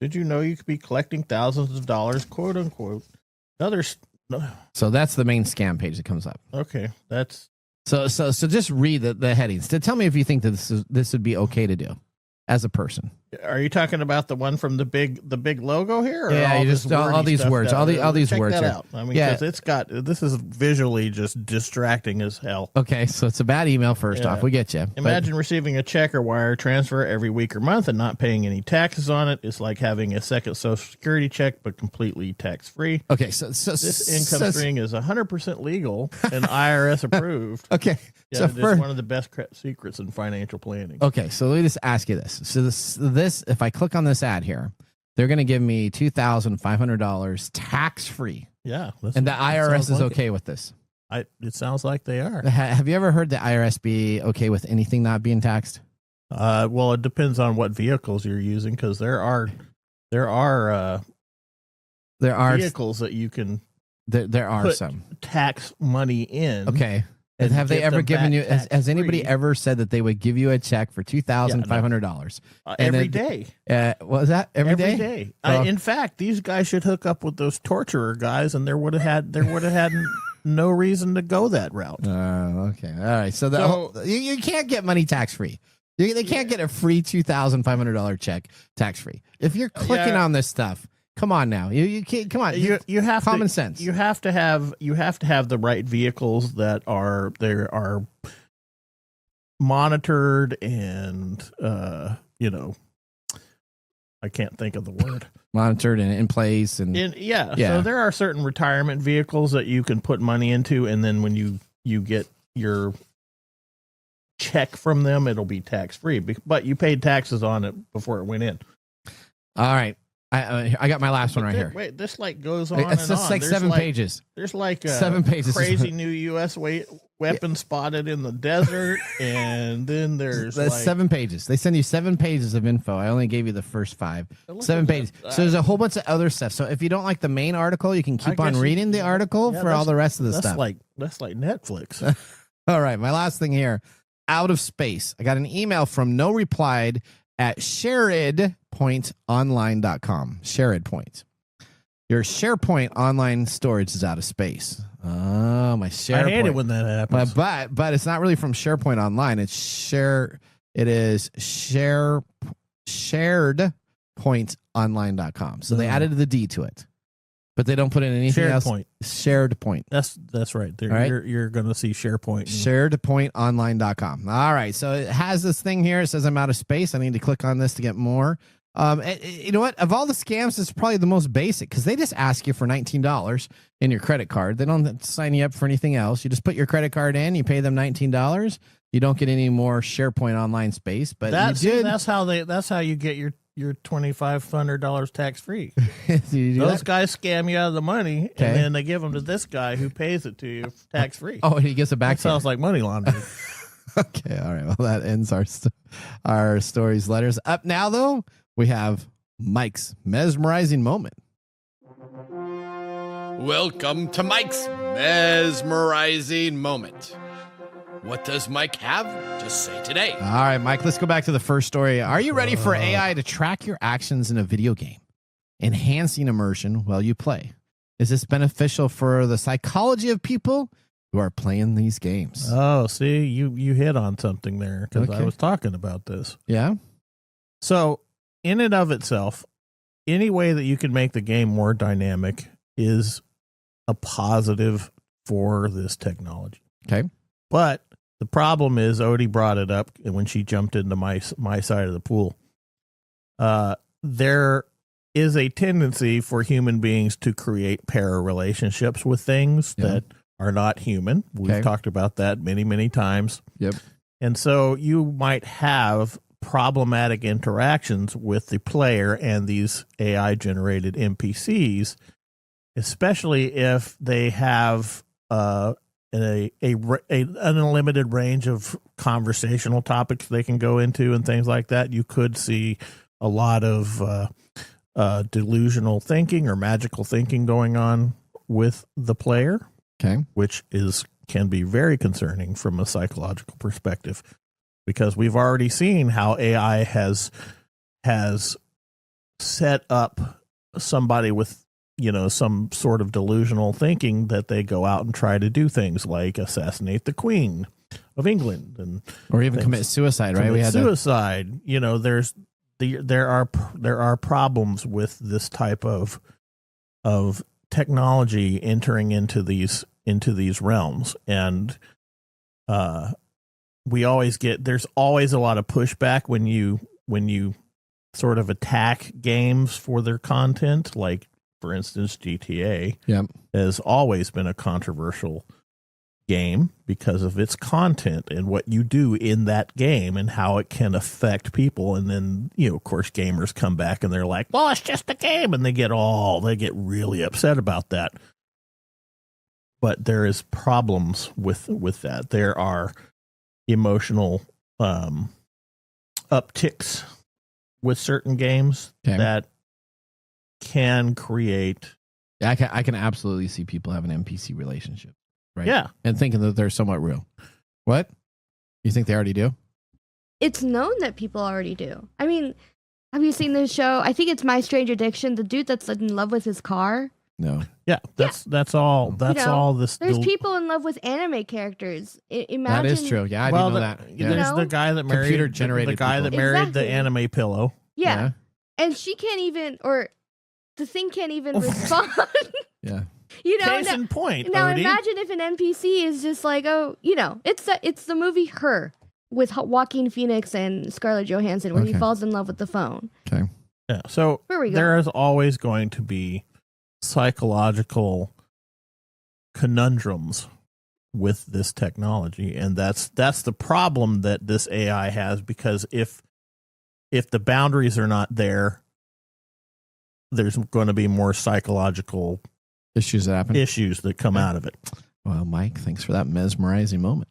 Did you know you could be collecting thousands of dollars, quote unquote? So that's the main scam page that comes up. Okay. That's so just read the headings. Tell me if you think that this would be okay to do as a person. Are you talking about the one from the big logo here? Or Yeah, all you this just all wordy these stuff words, down all there? these Check words that here. out. I mean, Yeah. because this is visually just distracting as hell. Okay, so it's a bad email. First Yeah. off, we get you. Imagine receiving a check or wire transfer every week or month and not paying any taxes on it. It's like having a second Social Security check, but completely tax-free. Okay, so This income stream is 100% legal and IRS approved. Okay, Yeah, so it is one of the best secrets in financial planning. Okay, so let me just ask you this. So this if I click on this ad here, they're going to give me $2,500 tax-free. Yeah. And the IRS is okay with this. It sounds like they are. Have you ever heard the IRS be okay with anything not being taxed? Well, it depends on what vehicles you're using, because there are vehicles that you can there are put some tax money in. Okay. and Have they get ever them given back you? Has anybody tax-free. ever said that they would give you a check for $2,500? Every day? Was that every day? Every day. Oh. In fact, these guys should hook up with those torturer guys, and there would have had no reason to go that route. Okay. All right. So you can't get money tax free. They can't get a free $2,500 check tax free. If you're clicking on this stuff, come on now. You can't. Come on. You have common sense. You have to have the right vehicles that are monitored and I can't think of the word. Monitored and in place and yeah. So there are certain retirement vehicles that you can put money into, and then when you get your check from them, it'll be tax free. But you paid taxes on it before it went in. All right. I got my last one right here. Wait, this goes on. It's just like 7 pages. There's like 7 pages. Crazy new U.S. weapon spotted in the desert, and then there's That's 7 pages. They send you 7 pages of info. I only gave you the first 5. 7 pages. So there's a whole bunch of other stuff. So if you don't like the main article, you can keep on reading the article for all the rest of the stuff. That's like Netflix. All right, my last thing here. Out of space. I got an email from no replied at SharedPointOnline.com. SharedPoint. Your SharePoint online storage is out of space. Oh, my SharePoint. I hate it when that happens. But it's not really from SharePoint Online. It's SharedPointOnline.com. So they added the D to it. But they don't put in anything else. Shared Point. That's right. Right. You're going to see SharePoint. SharedPoinTonline.com. All right. So it has this thing here. It says I'm out of space. I need to click on this to get more. You know what? Of all the scams, it's probably the most basic because they just ask you for $19 in your credit card. They don't sign you up for anything else. You just put your credit card in. You pay them $19. You don't get any more SharePoint Online space. But that's how you get your $2,500 tax free. Those guys scam you out of the money, and then they give them to this guy who pays it to you tax free. Oh, and he gets it back. That sounds like money laundering. Okay, all right. Well, that ends our stories letters. Up now, though, we have Mike's mesmerizing moment. Welcome to Mike's mesmerizing moment. What does Mike have to say today? All right, Mike, let's go back to the first story. Are you ready for AI to track your actions in a video game, enhancing immersion while you play? Is this beneficial for the psychology of people who are playing these games? Oh, see, you hit on something there because I was talking about this. Yeah. So, in and of itself, any way that you can make the game more dynamic is a positive for this technology. Okay. But the problem is, Odie brought it up when she jumped into my side of the pool. There is a tendency for human beings to create para relationships with things that are not human. We've talked about that many, many times. Yep. And so you might have problematic interactions with the player and these AI-generated NPCs, especially if they have an unlimited range of conversational topics they can go into and things like that. You could see a lot of delusional thinking or magical thinking going on with the player, which can be very concerning from a psychological perspective, because we've already seen how AI has set up somebody with some sort of delusional thinking that they go out and try to do things like assassinate the Queen of England or even commit suicide, right? We had suicide. There's there are problems with this type of technology entering into these realms, and there's always a lot of pushback when you sort of attack games for their content. Like, for instance, GTA has always been a controversial game because of its content and what you do in that game and how it can affect people. And then, of course, gamers come back and they're like, well, it's just a game, and they get really upset about that. But there is problems with that. There are emotional upticks with certain games that can create. Yeah, I can absolutely see people having NPC relationships, right? Yeah, and thinking that they're somewhat real. What? You think they already do? It's known that people already do. I mean, have you seen this show? I think it's My Strange Addiction. The dude that's in love with his car. No. Yeah, that's all. That's all. There's people in love with anime characters. Imagine that is true. Yeah, I do know that. Yeah. There's the guy that married computer-generated the guy people. that married the anime pillow. Yeah. And she can't even, or the thing can't even respond. Yeah. Case in point. Now Odie. imagine if an NPC is just like, it's the movie Her with Joaquin Phoenix and Scarlett Johansson, where he falls in love with the phone. Okay. Yeah. So there is always going to be psychological conundrums with this technology, and that's the problem that this AI has, because if the boundaries are not there, there's going to be more psychological issues that come out of it. Well, Mike, thanks for that mesmerizing moment.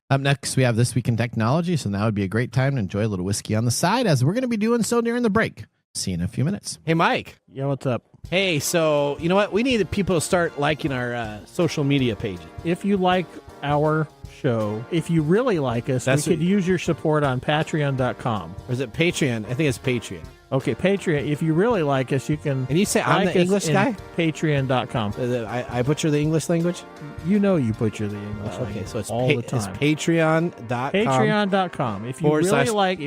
Up next, we have This Week in Technology, so now would be a great time to enjoy a little whiskey on the side, as we're going to be doing so during the break. See you in a few minutes. Hey, Mike. Yeah, what's up? Hey, so you know what? We need people to start liking our social media pages. If you like our show, if you really like us, we could use your support on patreon.com. Or is it Patreon? I think it's Patreon. Okay, Patreon. If you really like us, you can. And you say I'm the English guy? Patreon.com. I butcher the English language? You know you butcher the English language. Okay, so it's all the time. It's patreon.com. Patreon.com. If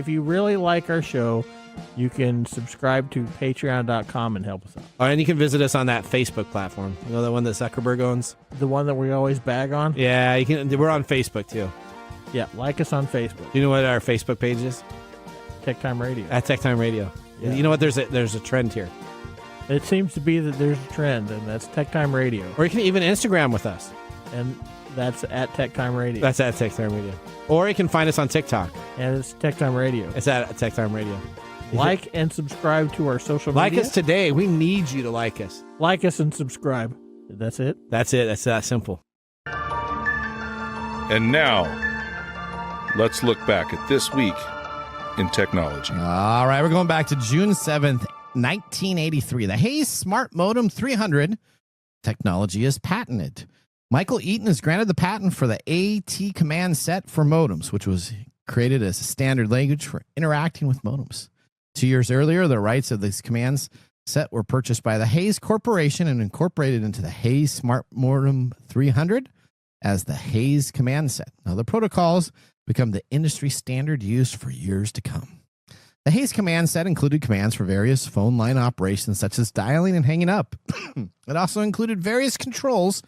you really like our show, you can subscribe to patreon.com and help us out. Oh, and you can visit us on that Facebook platform. You know, the one that Zuckerberg owns? The one that we always bag on? Yeah, you can. We're on Facebook, too. Yeah, like us on Facebook. Do you know what our Facebook page is? TechTime Radio. At TechTime Radio. Yeah. You know what? There's a trend here. It seems to be that there's a trend, and that's TechTime Radio. Or you can even Instagram with us. And that's at TechTime Radio. That's at TechTime Radio. Or you can find us on TikTok. And it's TechTime Radio. It's at TechTime Radio. Like and subscribe to our social media. media. Like us today. We need you to like us. Like us and subscribe. That's it? That's it. That's that simple. And now, let's look back at this week in technology. All right, we're going back to June 7th, 1983. The Hayes Smart Modem 300 technology is patented. Michael Eaton is granted the patent for the AT command set for modems, which was created as a standard language for interacting with modems. 2 years earlier, the rights of these commands set were purchased by the Hayes Corporation and incorporated into the Hayes Smart Modem 300 as the Hayes command set. Now, the protocols become the industry standard used for years to come. The Hayes command set included commands for various phone line operations, such as dialing and hanging up. It also included various controls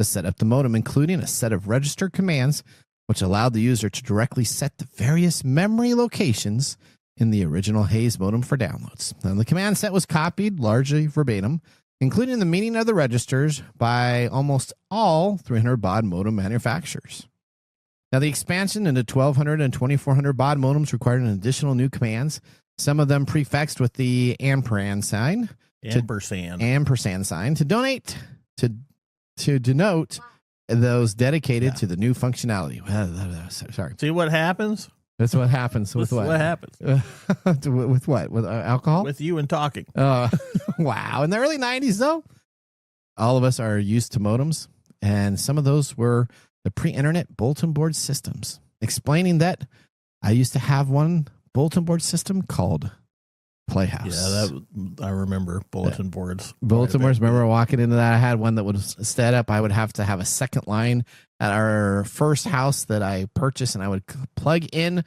to set up the modem, including a set of register commands, which allowed the user to directly set the various memory locations in the original Hayes modem for downloads. Now, the command set was copied largely verbatim, including the meaning of the registers, by almost all 300 baud modem manufacturers. Now, the expansion into 1200 and 2400 baud modems required an additional new commands, some of them prefixed with the ampersand sign. Ampersand sign to donate to denote those dedicated to the new functionality. Sorry. See what happens? That's what happens with what? What happens? With what? With alcohol? With you and talking. Wow. In the early 90s, though, all of us are used to modems, and some of those were the pre-internet bulletin board systems, explaining that I used to have one bulletin board system called Playhouse. Yeah, I remember bulletin boards. Bulletin boards. Remember walking into that? I had one that was set up. I would have to have a second line at our first house that I purchased, and I would plug in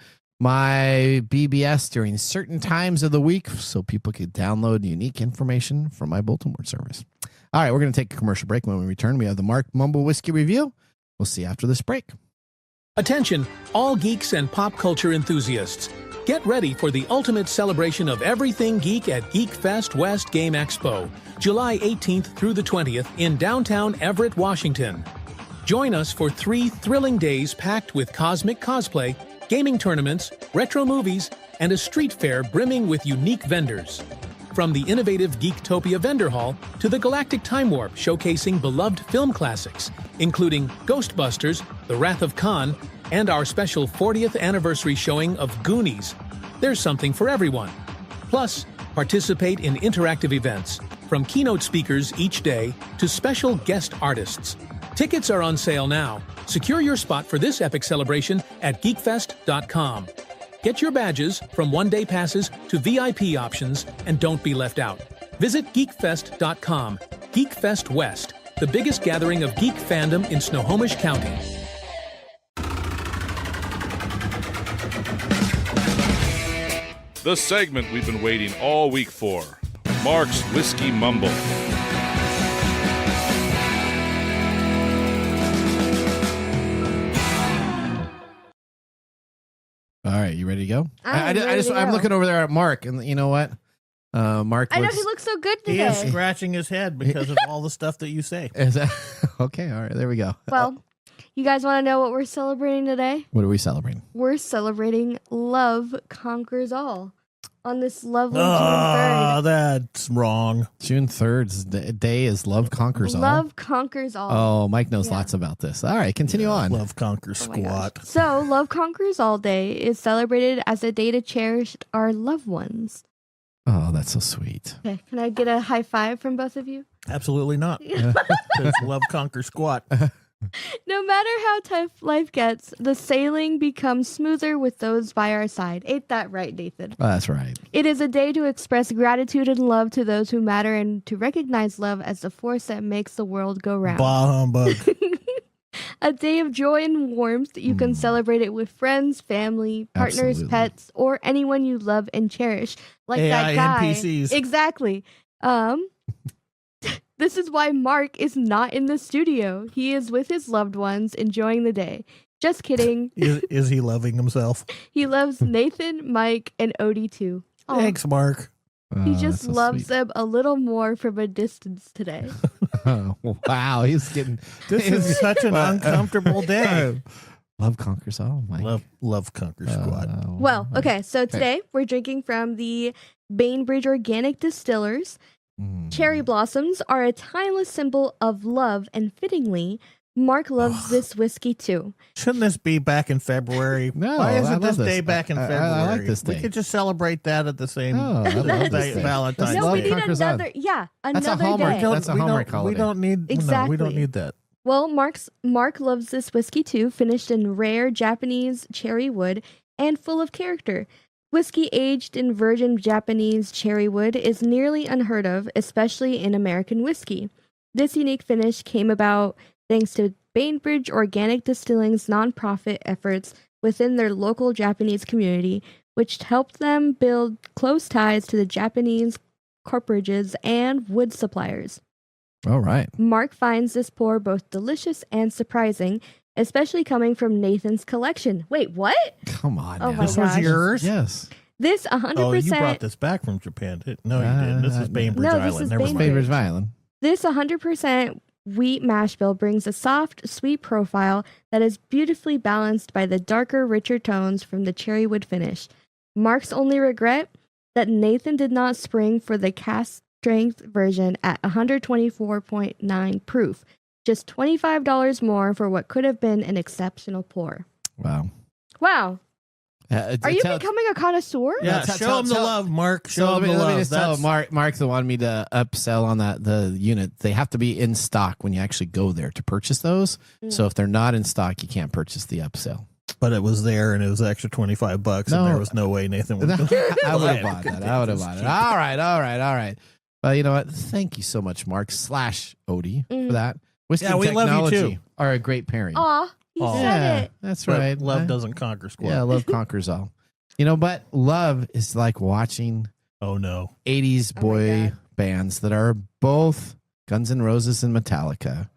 my BBS during certain times of the week so people could download unique information from my bulletin board service. All right, we're going to take a commercial break. When we return, we have the Mark Mumble Whiskey Review. We'll see you after this break. Attention, all geeks and pop culture enthusiasts. Get ready for the ultimate celebration of everything geek at Geek Fest West Game Expo, July 18th through the 20th in downtown Everett, Washington. Join us for 3 thrilling days packed with cosmic cosplay, gaming tournaments, retro movies, and a street fair brimming with unique vendors. From the innovative Geektopia Vendor Hall to the Galactic Time Warp showcasing beloved film classics, including Ghostbusters, The Wrath of Khan, and our special 40th anniversary showing of Goonies. There's something for everyone. Plus, participate in interactive events, from keynote speakers each day to special guest artists. Tickets are on sale now. Secure your spot for this epic celebration at geekfest.com. Get your badges from one-day passes to VIP options and don't be left out. Visit geekfest.com. Geekfest West, the biggest gathering of geek fandom in Snohomish County. The segment we've been waiting all week for. Mark's Whiskey Mumble. All right, you ready to go? I'm ready to I'm go. looking over there at Mark, and you know what? Mark I know looks, he looks so good He today. is scratching his head because of all the stuff that you say. Is that, okay, all right, there we go. Well, you guys want to know what we're celebrating today? What are we celebrating? We're celebrating Love Conquers All on this lovely June Oh, 3rd. that's wrong. June 3rd's day is Love Conquers All. Love Conquers All. Oh, Mike knows Yeah. lots about this. All right, continue on. Love Conquer Oh my gosh. Squat. So, Love Conquers All Day is celebrated as a day to cherish our loved ones. Oh, that's so sweet. Okay, can I get a high five from both of you? Absolutely not. It's Love Conquer Squat. No matter how tough life gets, the sailing becomes smoother with those by our side. Ain't that right, Nathan? Oh, that's right. It is a day to express gratitude and love to those who matter and to recognize love as the force that makes the world go round. Bah humbug. A day of joy and warmth. You can celebrate it with friends, family, partners, Absolutely. pets, or anyone you love and cherish. Like AI that guy. NPCs. Exactly. This is why Mark is not in the studio. He is with his loved ones enjoying the day. Just kidding. Is he loving himself? He loves Nathan, Mike, and Odie too. Aw. Thanks, Mark. He Oh, just that's so loves sweet. them a little more from a distance today. Oh, wow, he's getting. This is such an uncomfortable day. Love Conquers All, Mike. Love Conquer Squat. Well, okay, so today we're drinking from the Bainbridge Organic Distillers. Cherry blossoms are a timeless symbol of love, and fittingly, Mark loves this whiskey too. Shouldn't this be back in February? No, Why I isn't love this this. day back in I February? like this We day. could just celebrate that at the same Oh, I love this day. Valentine's No, we Day. need Conquers All. another. Yeah, That's a another Hallmark. day. That's a Hallmark We holiday. don't need. No, we Exactly. don't need that. Well, Mark loves this whiskey too, finished in rare Japanese cherry wood and full of character. Whiskey aged in virgin Japanese cherry wood is nearly unheard of, especially in American whiskey. This unique finish came about thanks to Bainbridge Organic Distilling's nonprofit efforts within their local Japanese community, which helped them build close ties to the Japanese corporages and wood suppliers. All right. Mark finds this pour both delicious and surprising, especially coming from Nathan's collection. Wait, what? Come on. Oh now. my This was gosh. yours. Yes. This 100%. Oh, you brought this back from Japan. No, you didn't. This is Bainbridge No, this Island. is Never Bainbridge. mind. Bainbridge Island. This 100% wheat mash bill brings a soft, sweet profile that is beautifully balanced by the darker, richer tones from the cherry wood finish. Mark's only regret that Nathan did not spring for the cast strength version at 124.9 proof. Just $25 more for what could have been an exceptional pour. Wow. Wow. Are you tell- becoming a connoisseur? Yeah, Tell- show him the tell- love, Mark. So Show let him me, the let me love. just tell That's- Mark that wanted me to upsell on the unit. They have to be in stock when you actually go there to purchase those. So if they're not in stock, you can't purchase the upsell. But it was there, and it was extra $25, No. and there was no way Nathan would. I would have Yeah, bought good that. thing I would have it's bought it. cheap. All right. Well, you know what? Thank you so much, Mark / Odie, for that. Whiskey Yeah, and we love you technology too. are a great pairing. Aw, he Aw. said Yeah, it. that's But right. love doesn't conquer squat. Yeah, love conquers all. You know, but love is like watching Oh no. 80s boy bands that are both Guns N' Roses and Metallica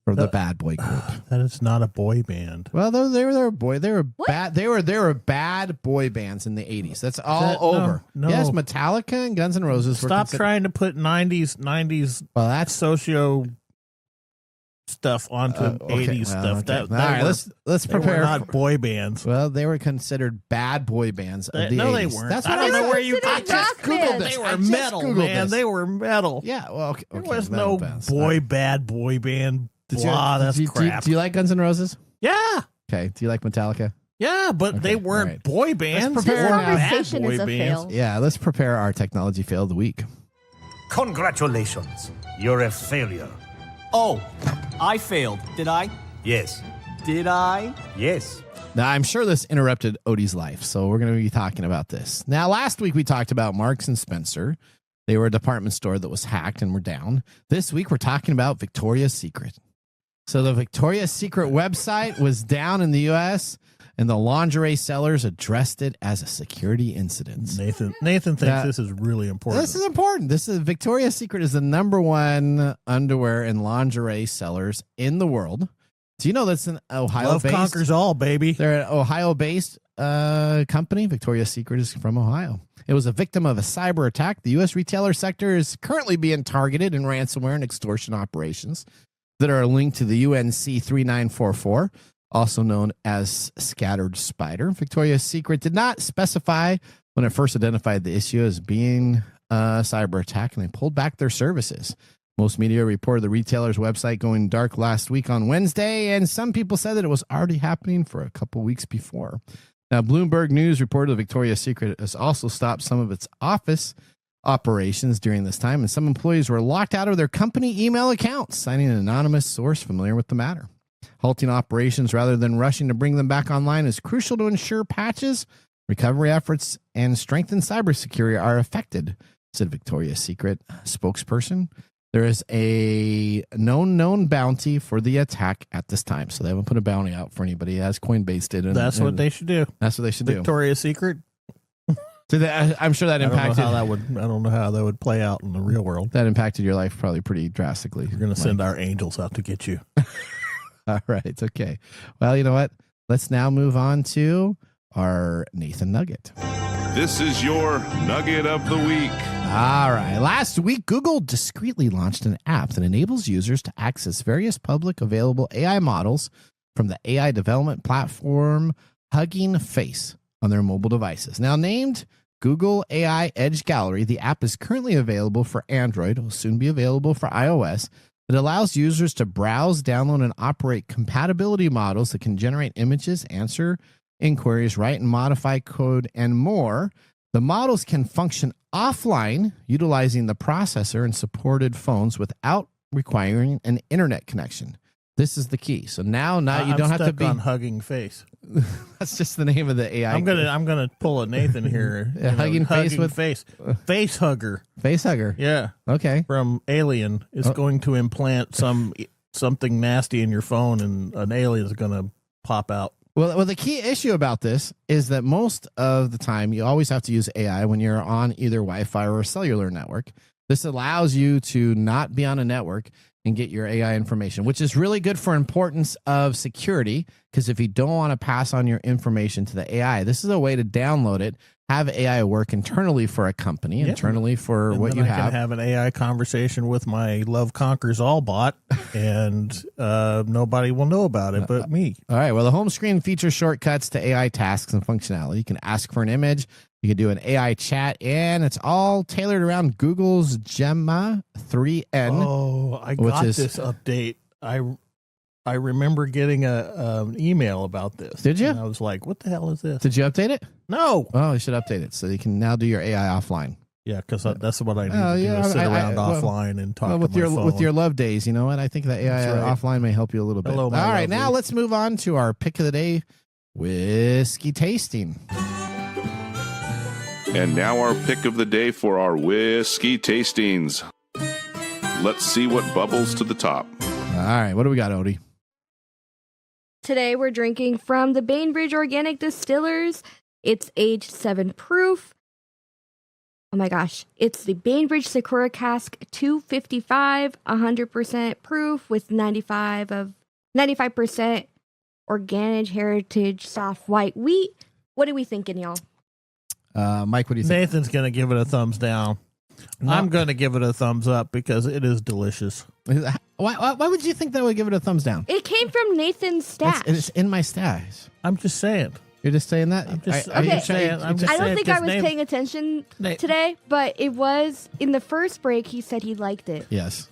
for the bad boy group. That is not a boy band. Well, they were bad. They were bad boy bands in the 80s. That's all over. No. Yes, Metallica and Guns N' Roses. Stop trying to put 90s. Well, that's socio stuff onto 80s stuff. Okay. All right, let's prepare. They were not boy bands. Well, they were considered bad boy bands of the 80s. No, they weren't. That's I what don't know where you got just Googled this. They were metal, man. They were metal. Yeah, well, okay. There was metal no bands. bad boy band. That's crap. Do you like Guns N' Roses? Yeah. Okay. Do you like Metallica? Yeah, but they weren't boy bands. Let's They prepare weren't now. bad Conversation boy is a bands. fail. Yeah, let's prepare our technology fail of the week. Congratulations. You're a failure. Oh, I failed, did I? Yes. Did I? Yes. Now, I'm sure this interrupted Odie's life, so we're going to be talking about this. Now, last week we talked about Marks and Spencer. They were a department store that was hacked and were down. This week we're talking about Victoria's Secret. So the Victoria's Secret website was down in the U.S., and the lingerie sellers addressed it as a security incident. Nathan thinks this is really important. This is important. Victoria's Secret is the #1 underwear and lingerie sellers in the world. Do you know that's an Ohio-based? Love conquers all, baby. They're an Ohio-based company. Victoria's Secret is from Ohio. It was a victim of a cyber attack. The U.S. retailer sector is currently being targeted in ransomware and extortion operations that are linked to the UNC 3944, also known as Scattered Spider. Victoria's Secret did not specify when it first identified the issue as being a cyber attack, and they pulled back their services. Most media reported the retailer's website going dark last week on Wednesday, and some people said that it was already happening for a couple weeks before. Now, Bloomberg News reported that Victoria's Secret has also stopped some of its office operations during this time, and some employees were locked out of their company email accounts, citing an anonymous source familiar with the matter. Halting operations rather than rushing to bring them back online is crucial to ensure patches, recovery efforts, and strengthened cybersecurity are effected, said Victoria's Secret spokesperson. There is a known bounty for the attack at this time. So they haven't put a bounty out for anybody, as Coinbase did. That's what they should do. That's what they should do. Victoria's Secret. So I'm sure that impacted. I don't know how that would play out in the real world. That impacted your life probably pretty drastically. You're going to send our angels out to get you. All right. Okay. Well, you know what? Let's now move on to our Nathan Nugget. This is your Nugget of the Week. All right. Last week, Google discreetly launched an app that enables users to access various public available AI models from the AI development platform Hugging Face on their mobile devices. Now named Google AI Edge Gallery, the app is currently available for Android. It will soon be available for iOS. It allows users to browse, download, and operate compatibility models that can generate images, answer inquiries, write and modify code, and more. The models can function offline, utilizing the processor and supported phones without requiring an internet connection. This is the key. So now you don't have to be on Hugging Face. That's just the name of the AI. I'm gonna pull a Nathan here. Hugging Face with face hugger. Face hugger. Yeah. Okay. From Alien is going to implant something nasty in your phone, and an alien is going to pop out. Well, the key issue about this is that most of the time you always have to use AI when you're on either Wi-Fi or a cellular network. This allows you to not be on a network and get your AI information, which is really good for importance of security, because if you don't want to pass on your information to the AI, this is a way to download it, have AI work internally for a company, internally for and what then you I have. can have an AI conversation with my Love Conquers All bot, and nobody will know about it but me. All right. Well, the home screen features shortcuts to AI tasks and functionality. You can ask for an image. You can do an AI chat, and it's all tailored around Google's Gemma 3N. Oh, I got this update. I remember getting an email about this. Did you? And I was like, what the hell is this? Did you update it? No. Oh, you should update it so you can now do your AI offline. Yeah, because that's what I need to do, is sit around offline and talk with to my phone. With your love days, you know what? I think that AI offline may help you a little bit. Hello, all right, now let's move on to our pick of the day, whiskey tasting. And now our pick of the day for our whiskey tastings. Let's see what bubbles to the top. All right, what do we got, Odie? Today we're drinking from the Bainbridge Organic Distillers It's age 7 proof. Oh my gosh. It's the Bainbridge Sakura Cask 255, 100% proof with 95% organic heritage soft white wheat. What are we thinking, y'all? Mike, what do you think? Nathan's going to give it a thumbs down. No. I'm going to give it a thumbs up because it is delicious. Why would you think that would give it a thumbs down? It came from Nathan's stash. It's in my stash. I'm just saying. You're just saying that? I'm just Okay. saying. I don't think I was paying attention today, but it was in the first break. He said he liked it. Yes.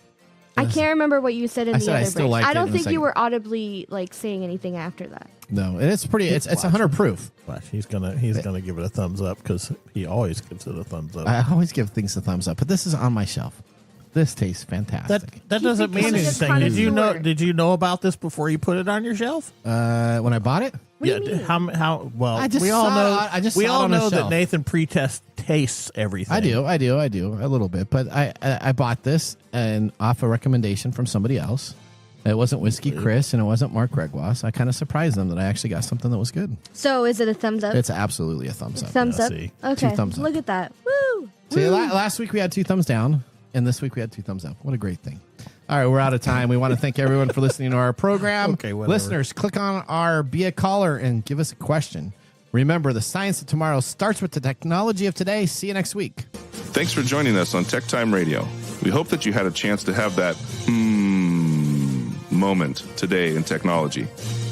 I can't remember what you said in I the said I other still break. liked I it don't in the think you second. were audibly like saying anything after that. No, and it's pretty. It's 100 proof. Watch, he's gonna give it a thumbs up because he always gives it a thumbs up. I always give things a thumbs up, but this is on my shelf. This tastes fantastic. That doesn't mean anything. Did you know about this before you put it on your shelf? When I bought it, What do you mean? How well? I just we all saw know. it- I just we saw it all on a know that shelf. Nathan pre-test tastes everything. I do a little bit, but I bought this and off a recommendation from somebody else. It wasn't Whiskey Chris and it wasn't Mark Gregoire. I kind of surprised them that I actually got something that was good. So is it a thumbs up? It's absolutely a thumbs up. Thumbs up. see. Okay. 2 thumbs up. Look at that. Woo. See, Woo. last week we had 2 thumbs down, and this week we had 2 thumbs up. What a great thing. All right, we're out of time. We want to thank everyone for listening to our program. Okay, whatever. Listeners, click on our Be a Caller and give us a question. Remember, the science of tomorrow starts with the technology of today. See you next week. Thanks for joining us on TechTime Radio. We hope that you had a chance to have that moment today in technology.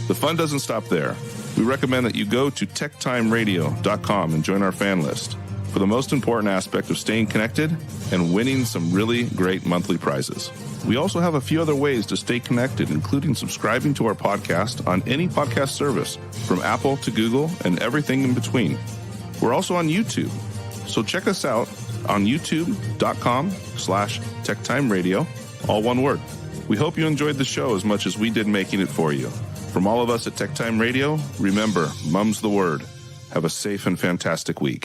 The fun doesn't stop there. We recommend that you go to techtimeradio.com and join our fan list for the most important aspect of staying connected and winning some really great monthly prizes. We also have a few other ways to stay connected, including subscribing to our podcast on any podcast service, from Apple to Google and everything in between. We're also on YouTube, so check us out on youtube.com/techtimeradio, all one word. We hope you enjoyed the show as much as we did making it for you. From all of us at TechTime Radio, remember, mum's the word. Have a safe and fantastic week.